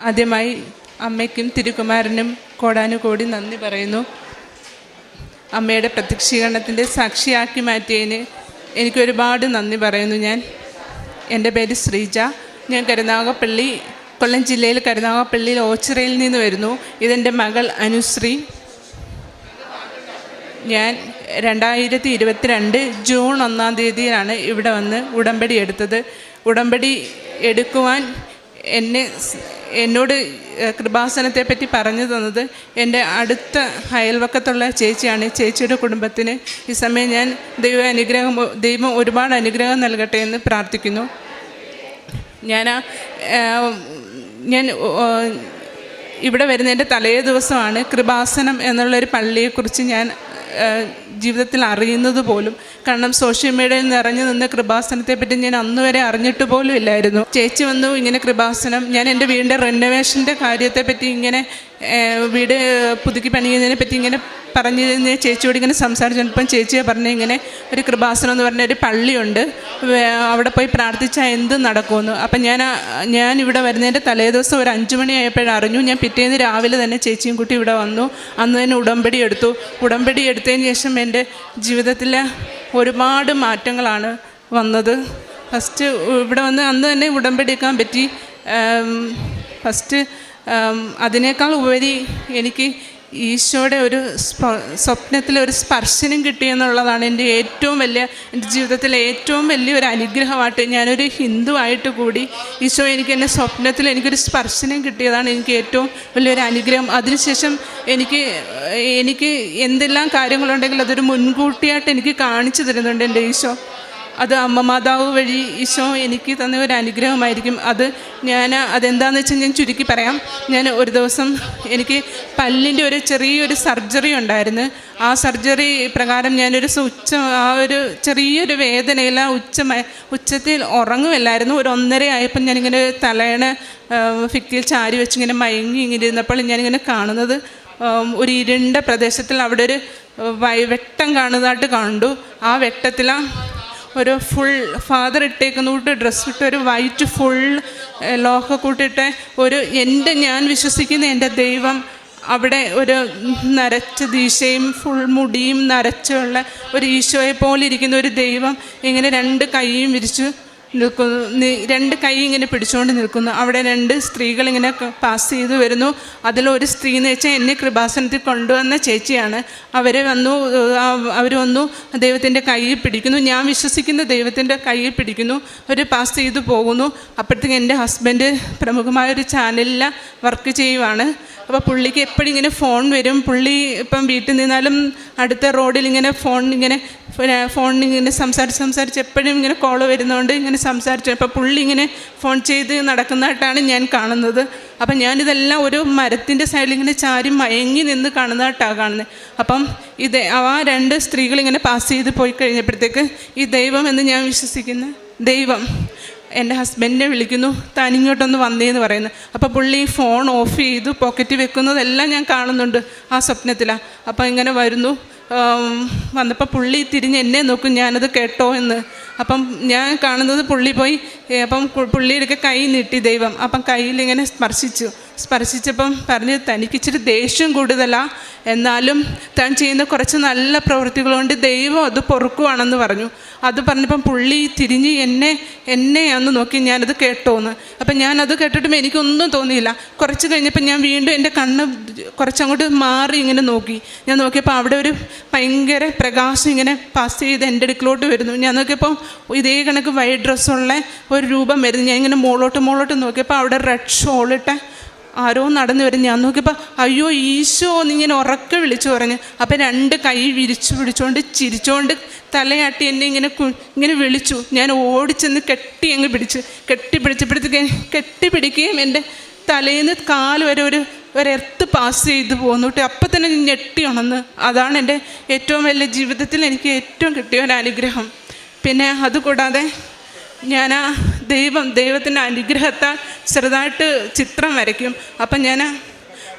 ആദ്യമായി അമ്മയ്ക്കും തിരുക്കുമാരനും കോടാനുകോടി നന്ദി പറയുന്നു. അമ്മയുടെ പ്രത്യക്ഷീകരണത്തിൻ്റെ സാക്ഷിയാക്കി മാറ്റിയതിന് എനിക്കൊരുപാട് നന്ദി പറയുന്നു. എൻ്റെ പേര് ശ്രീജ. ഞാൻ കരുനാഗപ്പള്ളി, കൊല്ലം ജില്ലയിൽ കരുനാഗപ്പള്ളിയിൽ ഓച്ചിറയിൽ നിന്ന് വരുന്നു. ഇതെൻ്റെ മകൾ അനുശ്രീ. ഞാൻ 2022 ജൂൺ 1-ാം തീയതിയാണ് ഇവിടെ വന്ന് ഉടമ്പടി എടുത്തത്. ഉടമ്പടി എടുക്കുവാൻ എന്നോട് കൃപാസനത്തെപ്പറ്റി പറഞ്ഞു തന്നത് എൻ്റെ അടുത്ത അയൽവക്കത്തുള്ള ചേച്ചിയാണ്. ചേച്ചിയുടെ കുടുംബത്തിന് ഈ സമയം ഞാൻ ദൈവം ഒരുപാട് അനുഗ്രഹം നൽകട്ടെ എന്ന് പ്രാർത്ഥിക്കുന്നു. ഞാൻ ഇവിടെ വരുന്നതിൻ്റെ തലേ ദിവസമാണ് കൃപാസനം എന്നുള്ളൊരു പള്ളിയെക്കുറിച്ച് ഞാൻ ജീവിതത്തിൽ അറിയുന്നത് പോലും. കാരണം സോഷ്യൽ മീഡിയയിൽ നിറഞ്ഞു നിന്ന കൃപാസനത്തെപ്പറ്റി ഞാൻ അന്നുവരെ അറിഞ്ഞിട്ട് പോലും ഇല്ലായിരുന്നു. ചേച്ചി വന്നു ഇങ്ങനെ കൃപാസനം, ഞാൻ എൻ്റെ വീടിൻ്റെ റെനോവേഷൻ്റെ കാര്യത്തെപ്പറ്റി ഇങ്ങനെ വീട് പുതുക്കി പണിയുന്നതിനെ പറ്റി ഇങ്ങനെ പറഞ്ഞിരുന്ന ചേച്ചിയോട് ഇങ്ങനെ സംസാരിച്ചപ്പം ചേച്ചിയെ പറഞ്ഞ് ഇങ്ങനെ ഒരു കൃപാസനം എന്ന് പറഞ്ഞ ഒരു പള്ളിയുണ്ട്, അവിടെ പോയി പ്രാർത്ഥിച്ചാൽ എന്ത് നടക്കുമെന്ന്. അപ്പം ഞാൻ ഇവിടെ വരുന്നതിൻ്റെ തലേദിവസം ഒരു 5 മണിയായപ്പോഴും അറിഞ്ഞു. ഞാൻ പിറ്റേന്ന് രാവിലെ തന്നെ ചേച്ചിയും കൂട്ടി ഇവിടെ വന്നു. അന്ന് തന്നെ ഉടമ്പടി എടുത്തു. ഉടമ്പടി എടുത്തതിന് ശേഷം എൻ്റെ ജീവിതത്തിൽ ഒരുപാട് മാറ്റങ്ങളാണ് വന്നത്. ഫസ്റ്റ് ഇവിടെ വന്ന് അന്ന് തന്നെ ഉടമ്പടി എടുക്കാൻ പറ്റി. ഫസ്റ്റ് അതിനേക്കാൾ ഉപരി എനിക്ക് ഈശോയുടെ ഒരു സ്വപ്നത്തിലൊരു സ്പർശനം കിട്ടിയെന്നുള്ളതാണ് എൻ്റെ ജീവിതത്തിലെ ഏറ്റവും വലിയൊരു അനുഗ്രഹമായിട്ട്. ഞാനൊരു ഹിന്ദു ആയിട്ട് കൂടി ഈശോ എൻ്റെ സ്വപ്നത്തിൽ എനിക്കൊരു സ്പർശനം കിട്ടിയതാണ് എനിക്ക് ഏറ്റവും വലിയൊരു അനുഗ്രഹം. അതിനുശേഷം എനിക്ക് എന്തെല്ലാം കാര്യങ്ങളുണ്ടെങ്കിലും അതൊരു മുൻകൂട്ടിയായിട്ട് എനിക്ക് കാണിച്ചു തരുന്നുണ്ട് എൻ്റെ ഈശോ. അത് അമ്മ മാതാവ് വഴി ഈശോ എനിക്ക് തന്ന ഒരു അനുഗ്രഹമായിരിക്കും. അതെന്താണെന്ന് വെച്ചാൽ ഞാൻ ചുരുക്കി പറയാം. ഞാൻ ഒരു ദിവസം എനിക്ക് പല്ലിൻ്റെ ഒരു ചെറിയൊരു സർജറി ഉണ്ടായിരുന്നു. ആ സർജറി പ്രകാരം ഞാനൊരു ചെറിയൊരു വേദനയിൽ ഉച്ചത്തിൽ ഉറങ്ങുമില്ലായിരുന്നു. ഒരു 1:30 ആയപ്പോൾ ഞാനിങ്ങനെ തലയണ ഭിത്തിയിൽ ചാരി വെച്ച് ഇങ്ങനെ മയങ്ങി ഇങ്ങനെ ഇരുന്നപ്പോൾ ഞാനിങ്ങനെ കാണുന്നത് ഒരു ഇരുണ്ട പ്രദേശത്തിൽ അവിടെ ഒരു വെട്ടം കാണുന്നതായിട്ട് കണ്ടു. ആ വെട്ടത്തിൽ ഒരു ഫുൾ ഫാദർ ഇട്ടേക്കുന്ന കൂട്ട് ഡ്രസ്സിട്ട് ഒരു വൈറ്റ് ഫുൾ ലോഹക്കൂട്ടിട്ട് ഞാൻ വിശ്വസിക്കുന്ന എൻ്റെ ദൈവം അവിടെ ഒരു നരച്ച ദീശയും ഫുൾ മുടിയും നരച്ചുള്ള ഒരു ഈശോയെ പോലെ ഇരിക്കുന്ന ഒരു ദൈവം ഇങ്ങനെ 2 കൈയും വിരിച്ചു നിൽക്കുന്നു. 2 കൈ ഇങ്ങനെ പിടിച്ചുകൊണ്ട് നിൽക്കുന്നു. അവിടെ 2 സ്ത്രീകളിങ്ങനെ പാസ് ചെയ്ത് വരുന്നു. അതിലൊരു സ്ത്രീ എന്ന് വെച്ചാൽ എന്നെ കൃപാസനത്തിൽ കൊണ്ടുവന്ന ചേച്ചിയാണ്. അവർ വന്നു ദൈവത്തിൻ്റെ കൈയിൽ പിടിക്കുന്നു. ഞാൻ വിശ്വസിക്കുന്ന ദൈവത്തിൻ്റെ കൈയിൽ പിടിക്കുന്നു. അവർ പാസ് ചെയ്ത് പോകുന്നു. അപ്പോഴത്തേക്ക് എൻ്റെ ഹസ്ബൻഡ് പ്രമുഖമായൊരു ചാനലിൽ വർക്ക് ചെയ്യുവാണ്. അപ്പോൾ പുള്ളിക്ക് എപ്പോഴും ഇങ്ങനെ ഫോൺ വരും. പുള്ളി ഇപ്പം വീട്ടിൽ നിന്നാലും അടുത്ത റോഡിൽ ഇങ്ങനെ ഫോണിങ്ങനെ സംസാരിച്ച് എപ്പോഴും ഇങ്ങനെ കോള് വരുന്നതുകൊണ്ട് ഇങ്ങനെ സംസാരിച്ചു. അപ്പോൾ പുള്ളി ഇങ്ങനെ ഫോൺ ചെയ്ത് നടക്കുന്നതായിട്ടാണ് ഞാൻ കാണുന്നത്. അപ്പം ഞാനിതെല്ലാം ഒരു മരത്തിൻ്റെ സൈഡിൽ ഇങ്ങനെ ചാരി മയങ്ങി നിന്ന് കാണുന്നതായിട്ടാണ് കാണുന്നത്. അപ്പം ആ 2 സ്ത്രീകളിങ്ങനെ പാസ് ചെയ്ത് പോയി കഴിഞ്ഞപ്പോഴത്തേക്ക് ഈ ദൈവം എന്ന് ഞാൻ വിശ്വസിക്കുന്ന ദൈവം എൻ്റെ ഹസ്ബൻഡിനെ വിളിക്കുന്നു, താനിങ്ങോട്ടൊന്ന് വന്നേന്ന് പറയുന്നു. അപ്പോൾ പുള്ളി ഫോൺ ഓഫ് ചെയ്തു പോക്കറ്റിൽ വെക്കുന്നതെല്ലാം ഞാൻ കാണുന്നുണ്ട് ആ സ്വപ്നത്തിലാണ്. അപ്പം ഇങ്ങനെ വന്നപ്പോൾ പുള്ളി തിരിഞ്ഞ് എന്നെ നോക്കും, ഞാനത് കേട്ടോ എന്ന്. അപ്പം ഞാൻ കാണുന്നത് പുള്ളി പോയി അപ്പം പുള്ളിയുടെ കൈ നീട്ടി ദൈവം. അപ്പം കയ്യിലിങ്ങനെ സ്പർശിച്ചപ്പം പറഞ്ഞ് തനിക്കിച്ചിരി ദേഷ്യം കൂടുതലാണ്, എന്നാലും താൻ ചെയ്യുന്ന കുറച്ച് നല്ല പ്രവൃത്തികളുണ്ട് ദൈവം അത് പൊറുക്കുവാണെന്ന് പറഞ്ഞു. അത് പറഞ്ഞപ്പം പുള്ളി തിരിഞ്ഞ് എന്നെ അന്ന് നോക്കി, ഞാനത് കേട്ടോന്ന്. അപ്പം ഞാനത് കേട്ടിട്ടും എനിക്കൊന്നും തോന്നിയില്ല. കുറച്ച് കഴിഞ്ഞപ്പോൾ ഞാൻ വീണ്ടും എൻ്റെ കണ്ണ് കുറച്ചങ്ങോട്ട് മാറി ഇങ്ങനെ നോക്കി. ഞാൻ നോക്കിയപ്പോൾ അവിടെ ഒരു ഭയങ്കര പ്രകാശം ഇങ്ങനെ പാസ് ചെയ്ത് എൻ്റെ അടുക്കിലോട്ട് വരുന്നു. ഞാൻ നോക്കിയപ്പോൾ ഇതേ കണക്ക് വൈറ്റ് ഡ്രസ്സുള്ള ഒരു രൂപം വരുന്നു. ഞാൻ ഇങ്ങനെ മുകളോട്ട് നോക്കിയപ്പോൾ അവിടെ റെഡ് ഷോളിട്ട് ആരോ നടന്നു വരും. ഞാൻ നോക്കിയപ്പോൾ അയ്യോ ഈശോ എന്നിങ്ങനെ ഉറക്കെ വിളിച്ചു പറഞ്ഞു. അപ്പം 2 കൈ വിരിച്ചു പിടിച്ചുകൊണ്ട് ചിരിച്ചുകൊണ്ട് തലയാട്ടി എന്നെ ഇങ്ങനെ വിളിച്ചു. ഞാൻ ഓടിച്ചെന്ന് കെട്ടിപ്പിടിക്കുകയും എൻ്റെ തലേന്ന് കാല് വരെ ഒരു എർത്ത് പാസ് ചെയ്ത് പോന്നിട്ട് അപ്പം തന്നെ ഞെട്ടി ഉണർന്ന്. അതാണ് എൻ്റെ ഏറ്റവും വലിയ ജീവിതത്തിൽ എനിക്ക് ഏറ്റവും കിട്ടിയ ഒരു അനുഗ്രഹം. പിന്നെ അതുകൂടാതെ ഞാൻ ദൈവത്തിൻ്റെ അനുഗ്രഹത്താൽ ചെറുതായിട്ട് ചിത്രം വരയ്ക്കും. അപ്പം ഞാൻ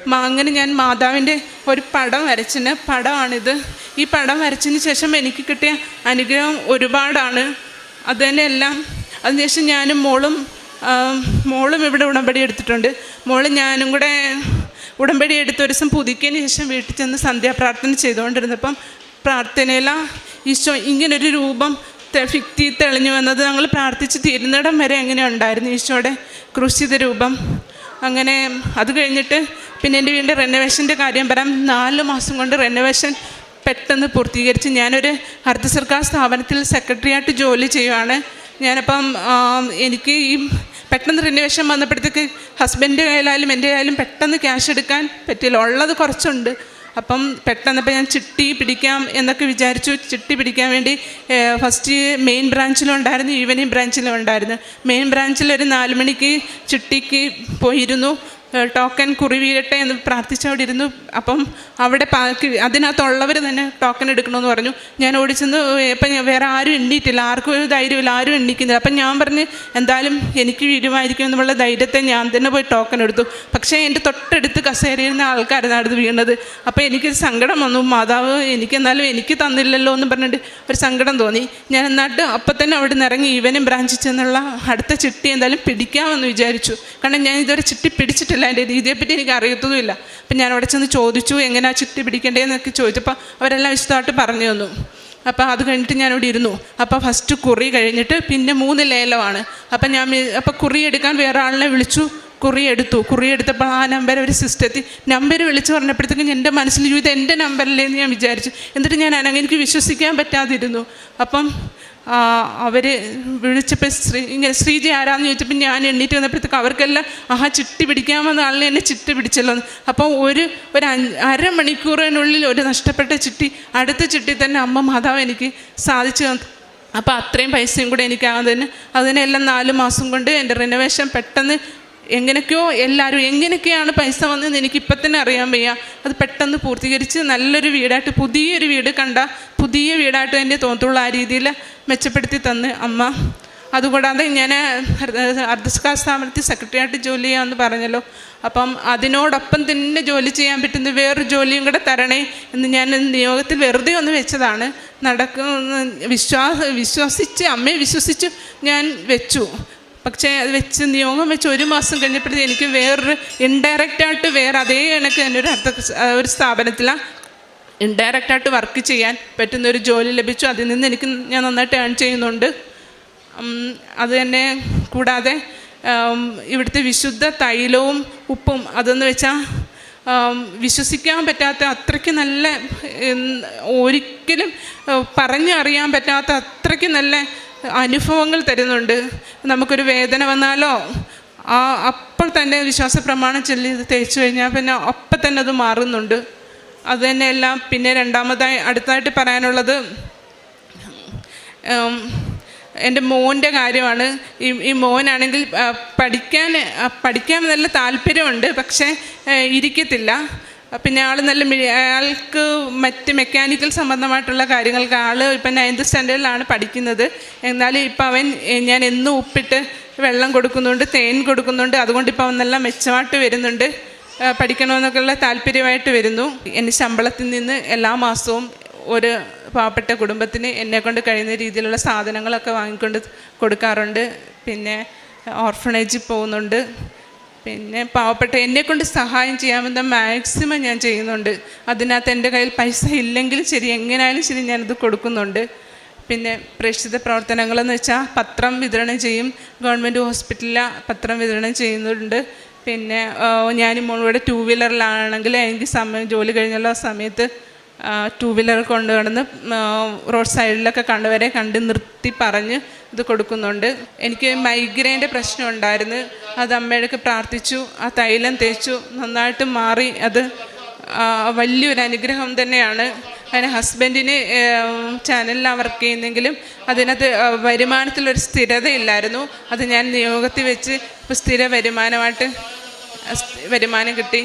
മാതാവിൻ്റെ ഒരു പടം പടമാണിത്. ഈ പടം വരച്ചതിന് ശേഷം എനിക്ക് കിട്ടിയ അനുഗ്രഹം ഒരുപാടാണ്. അത് തന്നെയെല്ലാം അതിനുശേഷം ഞാനും മോളും മോളും ഇവിടെ ഉടമ്പടി എടുത്തിട്ടുണ്ട്. മോളും ഞാനും കൂടെ ഉടമ്പടി എടുത്ത് ഒരു ദിവസം പുതുക്കിയതിന് ശേഷം വീട്ടിൽ ചെന്ന് സന്ധ്യാപ്രാർത്ഥന ചെയ്തുകൊണ്ടിരുന്നപ്പം പ്രാർത്ഥനയില ഈശോ ഇങ്ങനൊരു രൂപം ഭിത്തി തെളിഞ്ഞു വന്നത് ഞങ്ങൾ പ്രാർത്ഥിച്ച് തീരുന്നിടം വരെ എങ്ങനെ ഉണ്ടായിരുന്നു ഈശോയുടെ ക്രൂശിത രൂപം. അങ്ങനെ അത് കഴിഞ്ഞിട്ട് പിന്നെ എൻ്റെ വീടിൻ്റെ റെനോവേഷൻ്റെ കാര്യം പറയാം. 4 മാസം കൊണ്ട് റെനോവേഷൻ പെട്ടെന്ന് പൂർത്തീകരിച്ച് ഞാനൊരു അർദ്ധ സർക്കാർ സ്ഥാപനത്തിൽ സെക്രട്ടറിയായിട്ട് ജോലി ചെയ്യുവാണ്. ഞാനപ്പം എനിക്ക് ഈ പെട്ടെന്ന് റിനോവേഷൻ വന്നപ്പോഴത്തേക്ക് ഹസ്ബൻഡിൻ്റെ കയ്യിലായാലും എൻ്റെ കയ്യിലും പെട്ടെന്ന് ക്യാഷ് എടുക്കാൻ പറ്റില്ല. ഉള്ളത് കുറച്ചുണ്ട്. അപ്പം പെട്ടെന്നപ്പോൾ ഞാൻ ചിട്ടി പിടിക്കാം എന്നൊക്കെ വിചാരിച്ചു. ചിട്ടി പിടിക്കാൻ വേണ്ടി ഫസ്റ്റ് മെയിൻ ബ്രാഞ്ചിലും ഉണ്ടായിരുന്നു, ഈവനിങ് ബ്രാഞ്ചിലും ഉണ്ടായിരുന്നു. മെയിൻ ബ്രാഞ്ചിൽ ഒരു 4 മണിക്ക് ചിട്ടിക്ക് പോയിരുന്നു. ടോക്കൺ കുറി വീഴട്ടെ എന്ന് പ്രാർത്ഥിച്ചവിടെ ഇരുന്നു. അപ്പം അവിടെ അതിനകത്തുള്ളവർ തന്നെ ടോക്കൺ എടുക്കണമെന്ന് പറഞ്ഞു. ഞാൻ ഓടിച്ചെന്ന് ഇപ്പം വേറെ ആരും എണ്ണിയിട്ടില്ല, ആർക്കും ഒരു ധൈര്യമില്ല, ആരും എണ്ണിക്കുന്നില്ല. അപ്പം ഞാൻ പറഞ്ഞ് എന്തായാലും എനിക്ക് വീഴുമായിരിക്കും എന്നുള്ള ധൈര്യത്തെ ഞാൻ തന്നെ പോയി ടോക്കൺ എടുത്തു. പക്ഷേ എൻ്റെ തൊട്ടടുത്ത് കസേരയിരുന്ന ആൾക്കാരാണ് അടുത്ത് വീണത്. അപ്പോൾ എനിക്കൊരു സങ്കടം വന്നു. മാതാവ് എന്നാലും എനിക്ക് തന്നില്ലല്ലോ എന്ന് പറഞ്ഞിട്ട് ഒരു സങ്കടം തോന്നി. ഞാൻ എന്നിട്ട് അപ്പം തന്നെ അവിടെ നിന്ന് ഇറങ്ങി ഈവനിങ് ബ്രാഞ്ചിൽ ചെന്നുള്ള അടുത്ത ചിട്ടി എന്തായാലും പിടിക്കാമെന്ന് വിചാരിച്ചു. കാരണം ഞാൻ ഇതുവരെ ചിട്ടി പിടിച്ചിട്ടില്ല, അതിൻ്റെ രീതിയെപ്പറ്റി എനിക്ക് അറിയത്തതുമില്ല. അപ്പം ഞാൻ അവിടെ ചെന്ന് ചോദിച്ചു എങ്ങനെയാണ് ചിട്ടി പിടിക്കേണ്ടതെന്നൊക്കെ ചോദിച്ചപ്പോൾ അവരെല്ലാം വിശദമായിട്ട് പറഞ്ഞു തന്നു. അപ്പോൾ അത് കഴിഞ്ഞിട്ട് ഞാനിവിടെ ഇരുന്നു. അപ്പോൾ ഫസ്റ്റ് കുറി കഴിഞ്ഞിട്ട് പിന്നെ 3 ലേലമാണ്. അപ്പം കുറി എടുക്കാൻ വേറെ ആളിനെ വിളിച്ചു. കുറി എടുത്തപ്പോൾ ആ നമ്പർ ഒരു സിസ്റ്റത്തിൽ നമ്പർ വിളിച്ച് പറഞ്ഞപ്പോഴത്തേക്കും എൻ്റെ മനസ്സിൽ ഇത് എൻ്റെ നമ്പറിലേന്ന് ഞാൻ വിചാരിച്ചു. എന്നിട്ട് ഞാൻ എനിക്ക് വിശ്വസിക്കാൻ പറ്റാതിരുന്നു. അപ്പം അവർ വിളിച്ചപ്പോൾ ഇങ്ങനെ ശ്രീജി ആരാന്ന് ചോദിച്ചപ്പോൾ ഞാൻ എണ്ണീറ്റ് വന്നപ്പോഴത്തേക്ക് അവർക്കെല്ലാം ചിട്ടി പിടിക്കാമെന്ന ആളിനെ എന്നെ ചിട്ടി പിടിച്ചല്ലോ. അപ്പം ഒരു അരമണിക്കൂറിനുള്ളിൽ ഒരു നഷ്ടപ്പെട്ട ചിട്ടി അടുത്ത ചിട്ടി തന്നെ അമ്മ മാതാവ് എനിക്ക് സാധിച്ചു തന്നു. അപ്പോൾ അത്രയും പൈസയും കൂടെ എനിക്ക് അതിനെല്ലാം 4 മാസം കൊണ്ട് എൻ്റെ റിനോവേഷൻ പെട്ടെന്ന് എങ്ങനെയൊക്കെയോ എല്ലാവരും എങ്ങനെയൊക്കെയാണ് പൈസ വന്നതെന്ന് എനിക്കിപ്പം തന്നെ അറിയാൻ വയ്യ. അത് പെട്ടെന്ന് പൂർത്തീകരിച്ച് നല്ലൊരു വീടായിട്ട്, പുതിയൊരു വീട് കണ്ട പുതിയ വീടായിട്ട് തന്നെ തോന്നത്തുള്ളൂ. ആ രീതിയിൽ മെച്ചപ്പെടുത്തി തന്ന് അമ്മ. അതുകൂടാതെ ഞാൻ അർദ്ധ സ്ഥാപനത്തിൽ സെക്രട്ടറിയായിട്ട് ജോലി ചെയ്യാമെന്ന് പറഞ്ഞല്ലോ. അപ്പം അതിനോടൊപ്പം തന്നെ ജോലി ചെയ്യാൻ പറ്റുന്ന വേറൊരു ജോലിയും കൂടെ തരണേ എന്ന് ഞാൻ നിയോഗത്തിൽ വെറുതെ ഒന്ന് വെച്ചതാണ്. വിശ്വസിച്ച് അമ്മയെ വിശ്വസിച്ച് ഞാൻ വെച്ചു. പക്ഷേ അത് നിയോഗം വെച്ച് 1 മാസം കഴിഞ്ഞപ്പോഴത്തേക്ക് എനിക്ക് വേറൊരു ഇൻഡയറക്റ്റായിട്ട് അതേ കണക്ക് തന്നെ ഒരു സ്ഥാപനത്തിലാണ് ഇൻഡയറക്റ്റായിട്ട് വർക്ക് ചെയ്യാൻ പറ്റുന്നൊരു ജോലി ലഭിച്ചു. അതിൽ നിന്ന് ഞാൻ നന്നായിട്ട് ഏൺ ചെയ്യുന്നുണ്ട്. അത് തന്നെ കൂടാതെ ഇവിടുത്തെ വിശുദ്ധ തൈലവും ഉപ്പും അതെന്ന് വെച്ചാൽ വിശ്വസിക്കാൻ പറ്റാത്ത അത്രയ്ക്ക് നല്ല, ഒരിക്കലും പറഞ്ഞറിയാൻ പറ്റാത്ത അത്രയ്ക്ക് നല്ല അനുഭവങ്ങൾ തരുന്നുണ്ട്. നമുക്കൊരു വേദന വന്നാലോ അപ്പോൾ തന്നെ വിശ്വാസ പ്രമാണം ചൊല്ലി തേച്ചു കഴിഞ്ഞാൽ പിന്നെ അപ്പം തന്നെ അത് മാറുന്നുണ്ട്. അത് തന്നെയെല്ലാം. പിന്നെ അടുത്തതായിട്ട് പറയാനുള്ളത് എൻ്റെ മോൻ്റെ കാര്യമാണ്. ഈ മോനാണെങ്കിൽ പഠിക്കാൻ നല്ല താല്പര്യമുണ്ട്, പക്ഷേ ഇരിക്കത്തില്ല. പിന്നെ അയാൾക്ക് മറ്റ് മെക്കാനിക്കൽ സംബന്ധമായിട്ടുള്ള കാര്യങ്ങൾക്ക് ഇപ്പം 9th സ്റ്റാൻഡേർഡിലാണ് പഠിക്കുന്നത്. എന്നാലും ഇപ്പം ഞാൻ എന്നും ഉപ്പിട്ട് വെള്ളം കൊടുക്കുന്നുണ്ട്, തേൻ കൊടുക്കുന്നുണ്ട്. അതുകൊണ്ട് ഇപ്പം അവൻ നല്ല മെച്ചമായിട്ട് വരുന്നുണ്ട്. പഠിക്കണമെന്നൊക്കെയുള്ള താല്പര്യമായിട്ട് വരുന്നു. എൻ്റെ ശമ്പളത്തിൽ നിന്ന് എല്ലാ മാസവും ഒരു പാവപ്പെട്ട കുടുംബത്തിന് എന്നെക്കൊണ്ട് കഴിയുന്ന രീതിയിലുള്ള സാധനങ്ങളൊക്കെ വാങ്ങിക്കൊണ്ട് കൊടുക്കാറുണ്ട്. പിന്നെ ഓർഫണേജിൽ പോകുന്നുണ്ട്. പിന്നെ പാവപ്പെട്ട എന്നെക്കൊണ്ട് സഹായം ചെയ്യാമെന്ന മാക്സിമം ഞാൻ ചെയ്യുന്നുണ്ട്. അതിനകത്ത് എൻ്റെ കയ്യിൽ പൈസ ഇല്ലെങ്കിലും ശരി, എങ്ങനെയായാലും ശരി ഞാനത് കൊടുക്കുന്നുണ്ട്. പിന്നെ പ്രേക്ഷിത പ്രവർത്തനങ്ങളെന്ന് വെച്ചാൽ പത്രം വിതരണം ചെയ്യും. ഗവൺമെൻറ് ഹോസ്പിറ്റലിൽ പത്രം വിതരണം ചെയ്യുന്നുണ്ട്. പിന്നെ ഞാൻ മോളോടെ 2 വീലറിലാണെങ്കിൽ എനിക്ക് ജോലി കഴിഞ്ഞുള്ള സമയത്ത് 2 വീലർ കൊണ്ടുവന്ന് റോഡ് സൈഡിലൊക്കെ കണ്ട് നിർത്തി പറഞ്ഞ് ഇത് കൊടുക്കുന്നുണ്ട്. എനിക്ക് മൈഗ്രെയിൻ്റെ പ്രശ്നം ഉണ്ടായിരുന്നു. അത് അമ്മയുടെ പ്രാർത്ഥിച്ചു, ആ തൈലം തേച്ചു, നന്നായിട്ട് മാറി. അത് വലിയൊരു അനുഗ്രഹം തന്നെയാണ്. അതിന് ഹസ്ബൻഡിന് ചാനലിലാണ് വർക്ക് ചെയ്യുന്നെങ്കിലും അതിനകത്ത് വരുമാനത്തിലൊരു സ്ഥിരതയില്ലായിരുന്നു. അത് ഞാൻ നിയോഗത്തിൽ വെച്ച് ഇപ്പോൾ സ്ഥിര വരുമാനം കിട്ടി.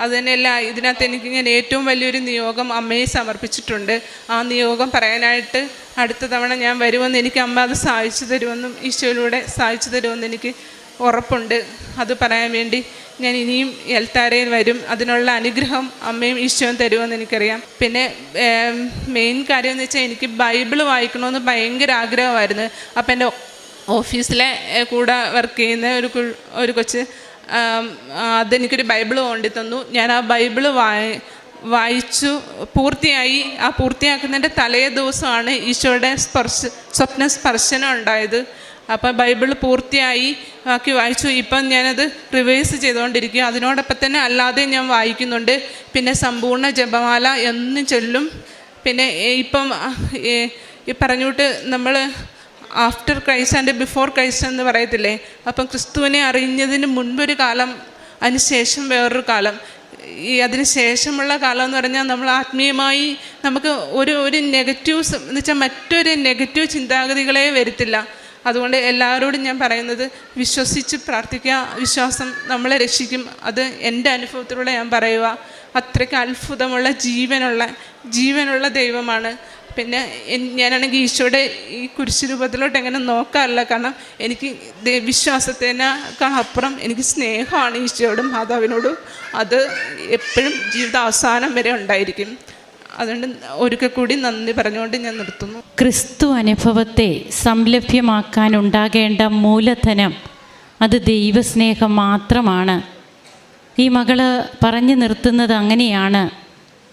അത് തന്നെയല്ല, ഇതിനകത്ത് എനിക്ക് ഞാൻ ഏറ്റവും വലിയൊരു നിയോഗം അമ്മയെ സമർപ്പിച്ചിട്ടുണ്ട്. ആ നിയോഗം പറയാനായിട്ട് അടുത്ത തവണ ഞാൻ വരുമെന്ന് എനിക്ക് അമ്മ അത് സാധിച്ചു തരുമെന്നും ഈശോയിലൂടെ സാധിച്ചു തരുമെന്ന് എനിക്ക് ഉറപ്പുണ്ട്. അത് പറയാൻ വേണ്ടി ഞാൻ ഇനിയും എൽത്താരയിൽ വരും. അതിനുള്ള അനുഗ്രഹം അമ്മയും ഈശോയും തരുമെന്ന് എനിക്കറിയാം. പിന്നെ മെയിൻ കാര്യം എന്ന് വെച്ചാൽ എനിക്ക് ബൈബിള് വായിക്കണമെന്ന് ഭയങ്കര ആഗ്രഹമായിരുന്നു. അപ്പം എൻ്റെ ഓഫീസിലെ കൂടെ വർക്ക് ചെയ്യുന്ന ഒരു കൊച്ച് അതെനിക്കൊരു ബൈബിള് കൊണ്ടു തന്നു. ഞാൻ ആ ബൈബിള് വായിച്ചു പൂർത്തിയായി. ആ പൂർത്തിയാക്കുന്നതിൻ്റെ തലേ ദിവസമാണ് ഈശോയുടെ സ്വപ്ന സ്പർശനം ഉണ്ടായത്. അപ്പം ബൈബിൾ പൂർത്തിയായി ബാക്കി വായിച്ചു. ഇപ്പം ഞാനത് റിവൈസ് ചെയ്തുകൊണ്ടിരിക്കുക. അതിനോടൊപ്പം തന്നെ അല്ലാതെ ഞാൻ വായിക്കുന്നുണ്ട്. പിന്നെ സമ്പൂർണ്ണ ജപമാല എന്നും ചൊല്ലും. പിന്നെ ഇപ്പം ഈ പറഞ്ഞുകൊണ്ട് നമ്മൾ after Christ and before Christ എന്ന് പറയത്തില്ലേ, അപ്പം ക്രിസ്തുവിനെ അറിഞ്ഞതിന് മുൻപൊരു കാലം, അതിന് ശേഷം വേറൊരു കാലം. അതിന് ശേഷമുള്ള കാലം എന്ന് പറഞ്ഞാൽ നമ്മൾ ആത്മീയമായി നമുക്ക് ഒരു നെഗറ്റീവ്സ് എന്ന് വെച്ചാൽ മറ്റൊരു നെഗറ്റീവ് ചിന്താഗതികളെ വരുത്തില്ല. അതുകൊണ്ട് എല്ലാവരോടും ഞാൻ പറയുന്നത് വിശ്വസിച്ച് പ്രാർത്ഥിക്കുക. വിശ്വാസം നമ്മളെ രക്ഷിക്കും. അത് എൻ്റെ അനുഭവത്തിലൂടെ ഞാൻ പറയുക. അത്രയ്ക്ക് അത്ഭുതമുള്ള ജീവനുള്ള ദൈവമാണ്. പിന്നെ ഞാനാണെങ്കിൽ ഈശോയുടെ ഈ കുരിശ് രൂപത്തിലോട്ട് എങ്ങനെ നോക്കാറില്ല. കാരണം എനിക്ക് വിശ്വാസത്തിനേക്കാൾ അപ്പുറം എനിക്ക് സ്നേഹമാണ് ഈശോയോടും മാതാവിനോടും. അത് എപ്പോഴും ജീവിതാവസാനം വരെ ഉണ്ടായിരിക്കും. അതുകൊണ്ട് ഒരിക്കൽ കൂടി നന്ദി പറഞ്ഞുകൊണ്ട് ഞാൻ നിർത്തുന്നു. ക്രിസ്തു അനുഭവത്തെ സംലഭ്യമാക്കാനുണ്ടാകേണ്ട മൂലധനം അത് ദൈവസ്നേഹം മാത്രമാണ്. ഈ മകള് പറഞ്ഞു നിർത്തുന്നത് അങ്ങനെയാണ്.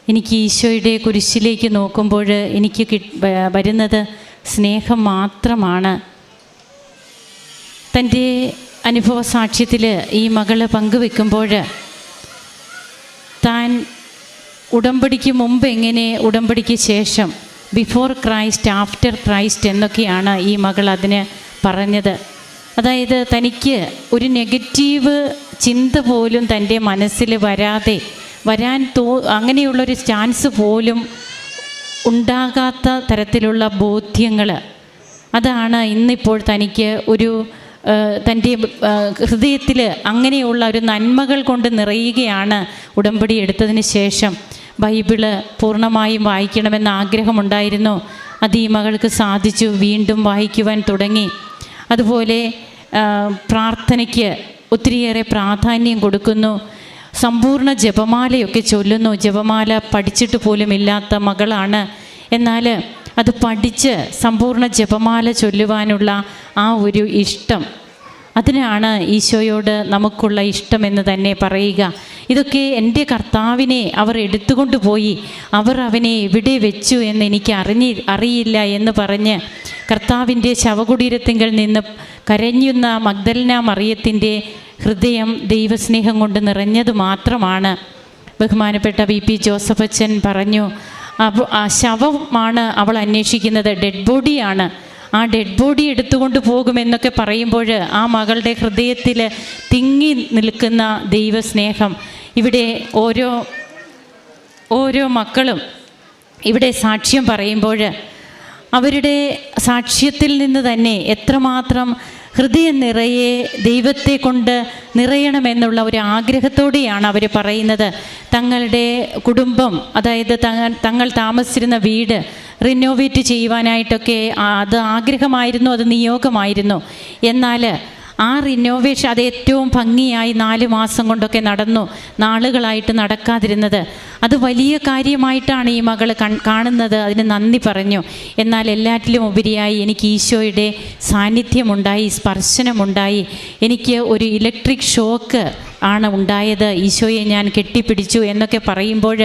എനിക്ക് ഈശോയുടെ കുരിശിലേക്ക് നോക്കുമ്പോൾ എനിക്ക് വരുന്നത് സ്നേഹം മാത്രമാണ്. തൻ്റെ അനുഭവ സാക്ഷ്യത്തിൽ ഈ മകള് പങ്കുവെക്കുമ്പോൾ താൻ ഉടമ്പടിക്ക് മുമ്പ് എങ്ങനെ, ഉടമ്പടിക്ക് ശേഷം, ബിഫോർ ക്രൈസ്റ്റ്, ആഫ്റ്റർ ക്രൈസ്റ്റ് എന്നൊക്കെയാണ് ഈ മകൾ അതിന് പറഞ്ഞത്. അതായത് തനിക്ക് ഒരു നെഗറ്റീവ് ചിന്ത പോലും തൻ്റെ മനസ്സിൽ അങ്ങനെയുള്ളൊരു ചാൻസ് പോലും ഉണ്ടാകാത്ത തരത്തിലുള്ള ബോധ്യങ്ങൾ, അതാണ് ഇന്നിപ്പോൾ തനിക്ക് തൻ്റെ ഹൃദയത്തിൽ അങ്ങനെയുള്ള ഒരു നന്മകൾ കൊണ്ട് നിറയുകയാണ്. ഉടമ്പടി എടുത്തതിന് ശേഷം ബൈബിള് പൂർണ്ണമായും വായിക്കണമെന്ന ആഗ്രഹമുണ്ടായിരുന്നു. അത് ഈ മകൾക്ക് സാധിച്ചു. വീണ്ടും വായിക്കുവാൻ തുടങ്ങി. അതുപോലെ പ്രാർത്ഥനയ്ക്ക് ഒത്തിരിയേറെ പ്രാധാന്യം കൊടുക്കുന്നു. സമ്പൂർണ്ണ ജപമാലയൊക്കെ ചൊല്ലുന്നു. ജപമാല പഠിച്ചിട്ട് പോലും ഇല്ലാത്ത മകളാണ്. എന്നാൽ അത് പഠിച്ച് സമ്പൂർണ്ണ ജപമാല ചൊല്ലുവാനുള്ള ആ ഒരു ഇഷ്ടം, അതിനാണ് ഈശോയോട് നമുക്കുള്ള ഇഷ്ടമെന്ന് തന്നെ പറയുക. ഇതൊക്കെ എൻ്റെ കർത്താവിനെ അവർ എടുത്തുകൊണ്ട് പോയി, അവർ അവനെ എവിടെ വെച്ചു എന്ന് എനിക്ക് അറിയില്ല എന്ന് പറഞ്ഞ് കർത്താവിൻ്റെ ശവകുടീരത്തിങ്കൽ നിന്ന് കരഞ്ഞുന്ന മഗ്ദലന മറിയത്തിൻ്റെ ഹൃദയം ദൈവസ്നേഹം കൊണ്ട് നിറഞ്ഞത് മാത്രമാണ്. ബഹുമാനപ്പെട്ട VP ജോസഫ് അച്ഛൻ പറഞ്ഞു, ശവമാണ് അവൾ അന്വേഷിക്കുന്നത്, ഡെഡ് ബോഡിയാണ്. ആ ഡെഡ് ബോഡി എടുത്തുകൊണ്ട് പോകുമെന്നൊക്കെ പറയുമ്പോൾ ആ മകളുടെ ഹൃദയത്തിൽ തിങ്ങി നിൽക്കുന്ന ദൈവസ്നേഹം. ഇവിടെ ഓരോ മക്കളും ഇവിടെ സാക്ഷ്യം പറയുമ്പോൾ അവരുടെ സാക്ഷ്യത്തിൽ നിന്ന് തന്നെ എത്രമാത്രം ഹൃദയം നിറയെ ദൈവത്തെ കൊണ്ട് നിറയണമെന്നുള്ള ഒരു ആഗ്രഹത്തോടെയാണ് അവർ പറയുന്നത്. തങ്ങളുടെ കുടുംബം, അതായത് തങ്ങൾ താമസിച്ചിരുന്ന വീട് റിനോവേറ്റ് ചെയ്യുവാനായിട്ടൊക്കെ അത് ആഗ്രഹമായിരുന്നു, അത് നിയോഗമായിരുന്നു. എന്നാൽ ആ റിനോവേഷൻ അത് ഏറ്റവും ഭംഗിയായി 4 മാസം കൊണ്ടൊക്കെ നടന്നു. നാളുകളായിട്ട് നടക്കാതിരുന്നത് അത് വലിയ കാര്യമായിട്ടാണ് ഈ മകൾ കാണുന്നത്. അതിന് നന്ദി പറഞ്ഞു. എന്നാൽ എല്ലാറ്റിലും ഉപരിയായി എനിക്ക് ഈശോയുടെ സാന്നിധ്യമുണ്ടായി, സ്പർശനമുണ്ടായി. എനിക്ക് ഒരു ഇലക്ട്രിക് ഷോക്ക് ആണ് ഉണ്ടായത്. ഈശോയെ ഞാൻ കെട്ടിപ്പിടിച്ചു എന്നൊക്കെ പറയുമ്പോൾ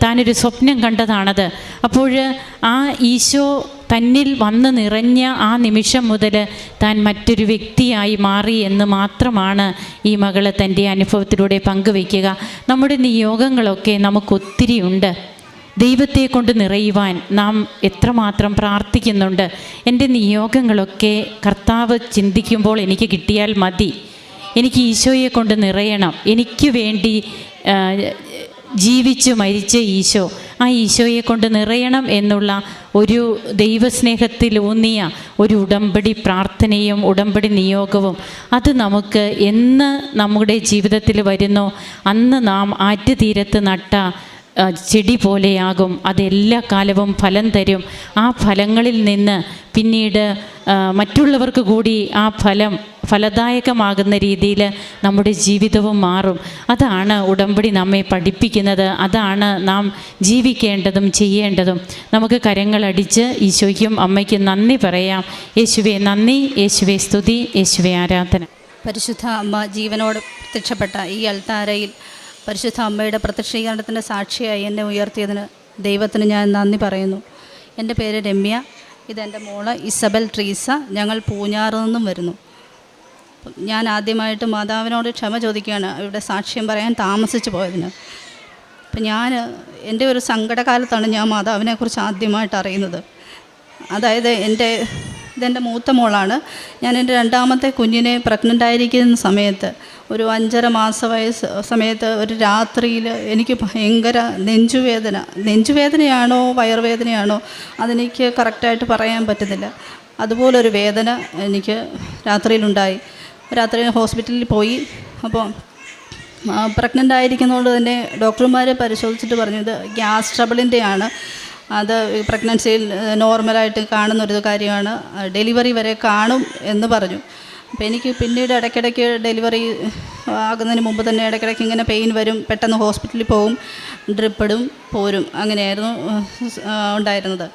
താനൊരു സ്വപ്നം കണ്ടതാണത്. അപ്പോൾ ആ ഈശോ തന്നിൽ വന്ന് നിറഞ്ഞ ആ നിമിഷം മുതൽ താൻ മറ്റൊരു വ്യക്തിയായി മാറി എന്ന് മാത്രമാണ് ഈ മകൾ തൻ്റെ അനുഭവത്തിലൂടെ പങ്കുവയ്ക്കുക. നമ്മുടെ നിയോഗങ്ങളൊക്കെ നമുക്കൊത്തിരിയുണ്ട്. ദൈവത്തെ കൊണ്ട് നിറയുവാൻ നാം എത്രമാത്രം പ്രാർത്ഥിക്കുന്നുണ്ട്. എൻ്റെ നിയോഗങ്ങളൊക്കെ കർത്താവ് ചിന്തിക്കുമ്പോൾ എനിക്ക് കിട്ടിയാൽ മതി. എനിക്ക് ഈശോയെ കൊണ്ട് നിറയണം. എനിക്ക് വേണ്ടി ജീവിച്ചു മരിച്ച ഈശോ, ആ ഈശോയെ കൊണ്ട് നിറയണം എന്നുള്ള ഒരു ദൈവസ്നേഹത്തിലൂന്നിയ ഒരു ഉടമ്പടി പ്രാർത്ഥനയും ഉടമ്പടി നിയോഗവും അത് നമുക്ക് എന്ന് നമ്മുടെ ജീവിതത്തിൽ വരുന്നോ അന്ന് നാം ആറ്റുതീരത്ത് നട്ട ചെടി പോലെയാകും. അതെല്ലാ കാലവും ഫലം തരും. ആ ഫലങ്ങളിൽ നിന്ന് പിന്നീട് മറ്റുള്ളവർക്ക് കൂടി ആ ഫലം ഫലദായകമാകുന്ന രീതിയിൽ നമ്മുടെ ജീവിതവും മാറും. അതാണ് ഉടമ്പടി നമ്മെ പഠിപ്പിക്കുന്നത്. അതാണ് നാം ജീവിക്കേണ്ടതും ചെയ്യേണ്ടതും. നമുക്ക് കരങ്ങളടിച്ച് ഈശോയ്ക്കും അമ്മയ്ക്കും നന്ദി പറയാം. യേശുവേ നന്ദി, യേശുവേ സ്തുതി, യേശുവേ ആരാധന. പരിശുദ്ധ അമ്മ ജീവനോട് പ്രത്യക്ഷപ്പെട്ട ഈ അൾത്താരയിൽ പരിശുദ്ധ അമ്മയുടെ പ്രത്യക്ഷീകരണത്തിൻ്റെ സാക്ഷിയായി എന്നെ ഉയർത്തിയതിന് ദൈവത്തിന് ഞാൻ നന്ദി പറയുന്നു. എൻ്റെ പേര് രമ്യ. ഇതെൻ്റെ മോള് ഇസബൽ ട്രീസ. ഞങ്ങൾ പൂഞ്ഞാറിൽ നിന്നും വരുന്നു. ഞാൻ ആദ്യമായിട്ട് മാതാവിനോട് ക്ഷമ ചോദിക്കുകയാണ് ഇവിടെ സാക്ഷ്യം പറയാൻ താമസിച്ചു പോയതിന്. അപ്പം എൻ്റെ ഒരു സങ്കടകാലത്താണ് ഞാൻ മാതാവിനെക്കുറിച്ച് ആദ്യമായിട്ട് അറിയുന്നത്. അതായത് ഇതെൻ്റെ മൂത്ത മോളാണ്. ഞാൻ എൻ്റെ രണ്ടാമത്തെ കുഞ്ഞിനെ പ്രഗ്നൻ്റായിരിക്കുന്ന സമയത്ത് ഒരു 5.5 മാസം സമയത്ത് ഒരു രാത്രിയിൽ എനിക്ക് ഭയങ്കര നെഞ്ചുവേദനയാണോ വയറുവേദനയാണോ അതെനിക്ക് കറക്റ്റായിട്ട് പറയാൻ പറ്റുന്നില്ല. അതുപോലൊരു വേദന എനിക്ക് രാത്രിയിലുണ്ടായി. രാത്രി ഹോസ്പിറ്റലിൽ പോയി. അപ്പോൾ പ്രഗ്നൻ്റ് ആയിരിക്കുന്നതുകൊണ്ട് തന്നെ ഡോക്ടർമാർ പരിശോധിച്ചിട്ട് പറഞ്ഞു ഇത് ഗ്യാസ് ട്രബിളിൻ്റെയാണ്. അത് പ്രഗ്നൻസിയിൽ നോർമലായിട്ട് കാണുന്നൊരു കാര്യമാണ്, ഡെലിവറി വരെ കാണും എന്ന് പറഞ്ഞു. അപ്പോൾ എനിക്ക് പിന്നീട് ഇടയ്ക്കിടയ്ക്ക് ഡെലിവറി ആകുന്നതിന് മുമ്പ് തന്നെ ഇടയ്ക്കിടയ്ക്ക് ഇങ്ങനെ പെയിൻ വരും, പെട്ടെന്ന് ഹോസ്പിറ്റലിൽ പോവും, ഡ്രിപ്പിടും, പോരും. അങ്ങനെയായിരുന്നു ഉണ്ടായിരുന്നത്.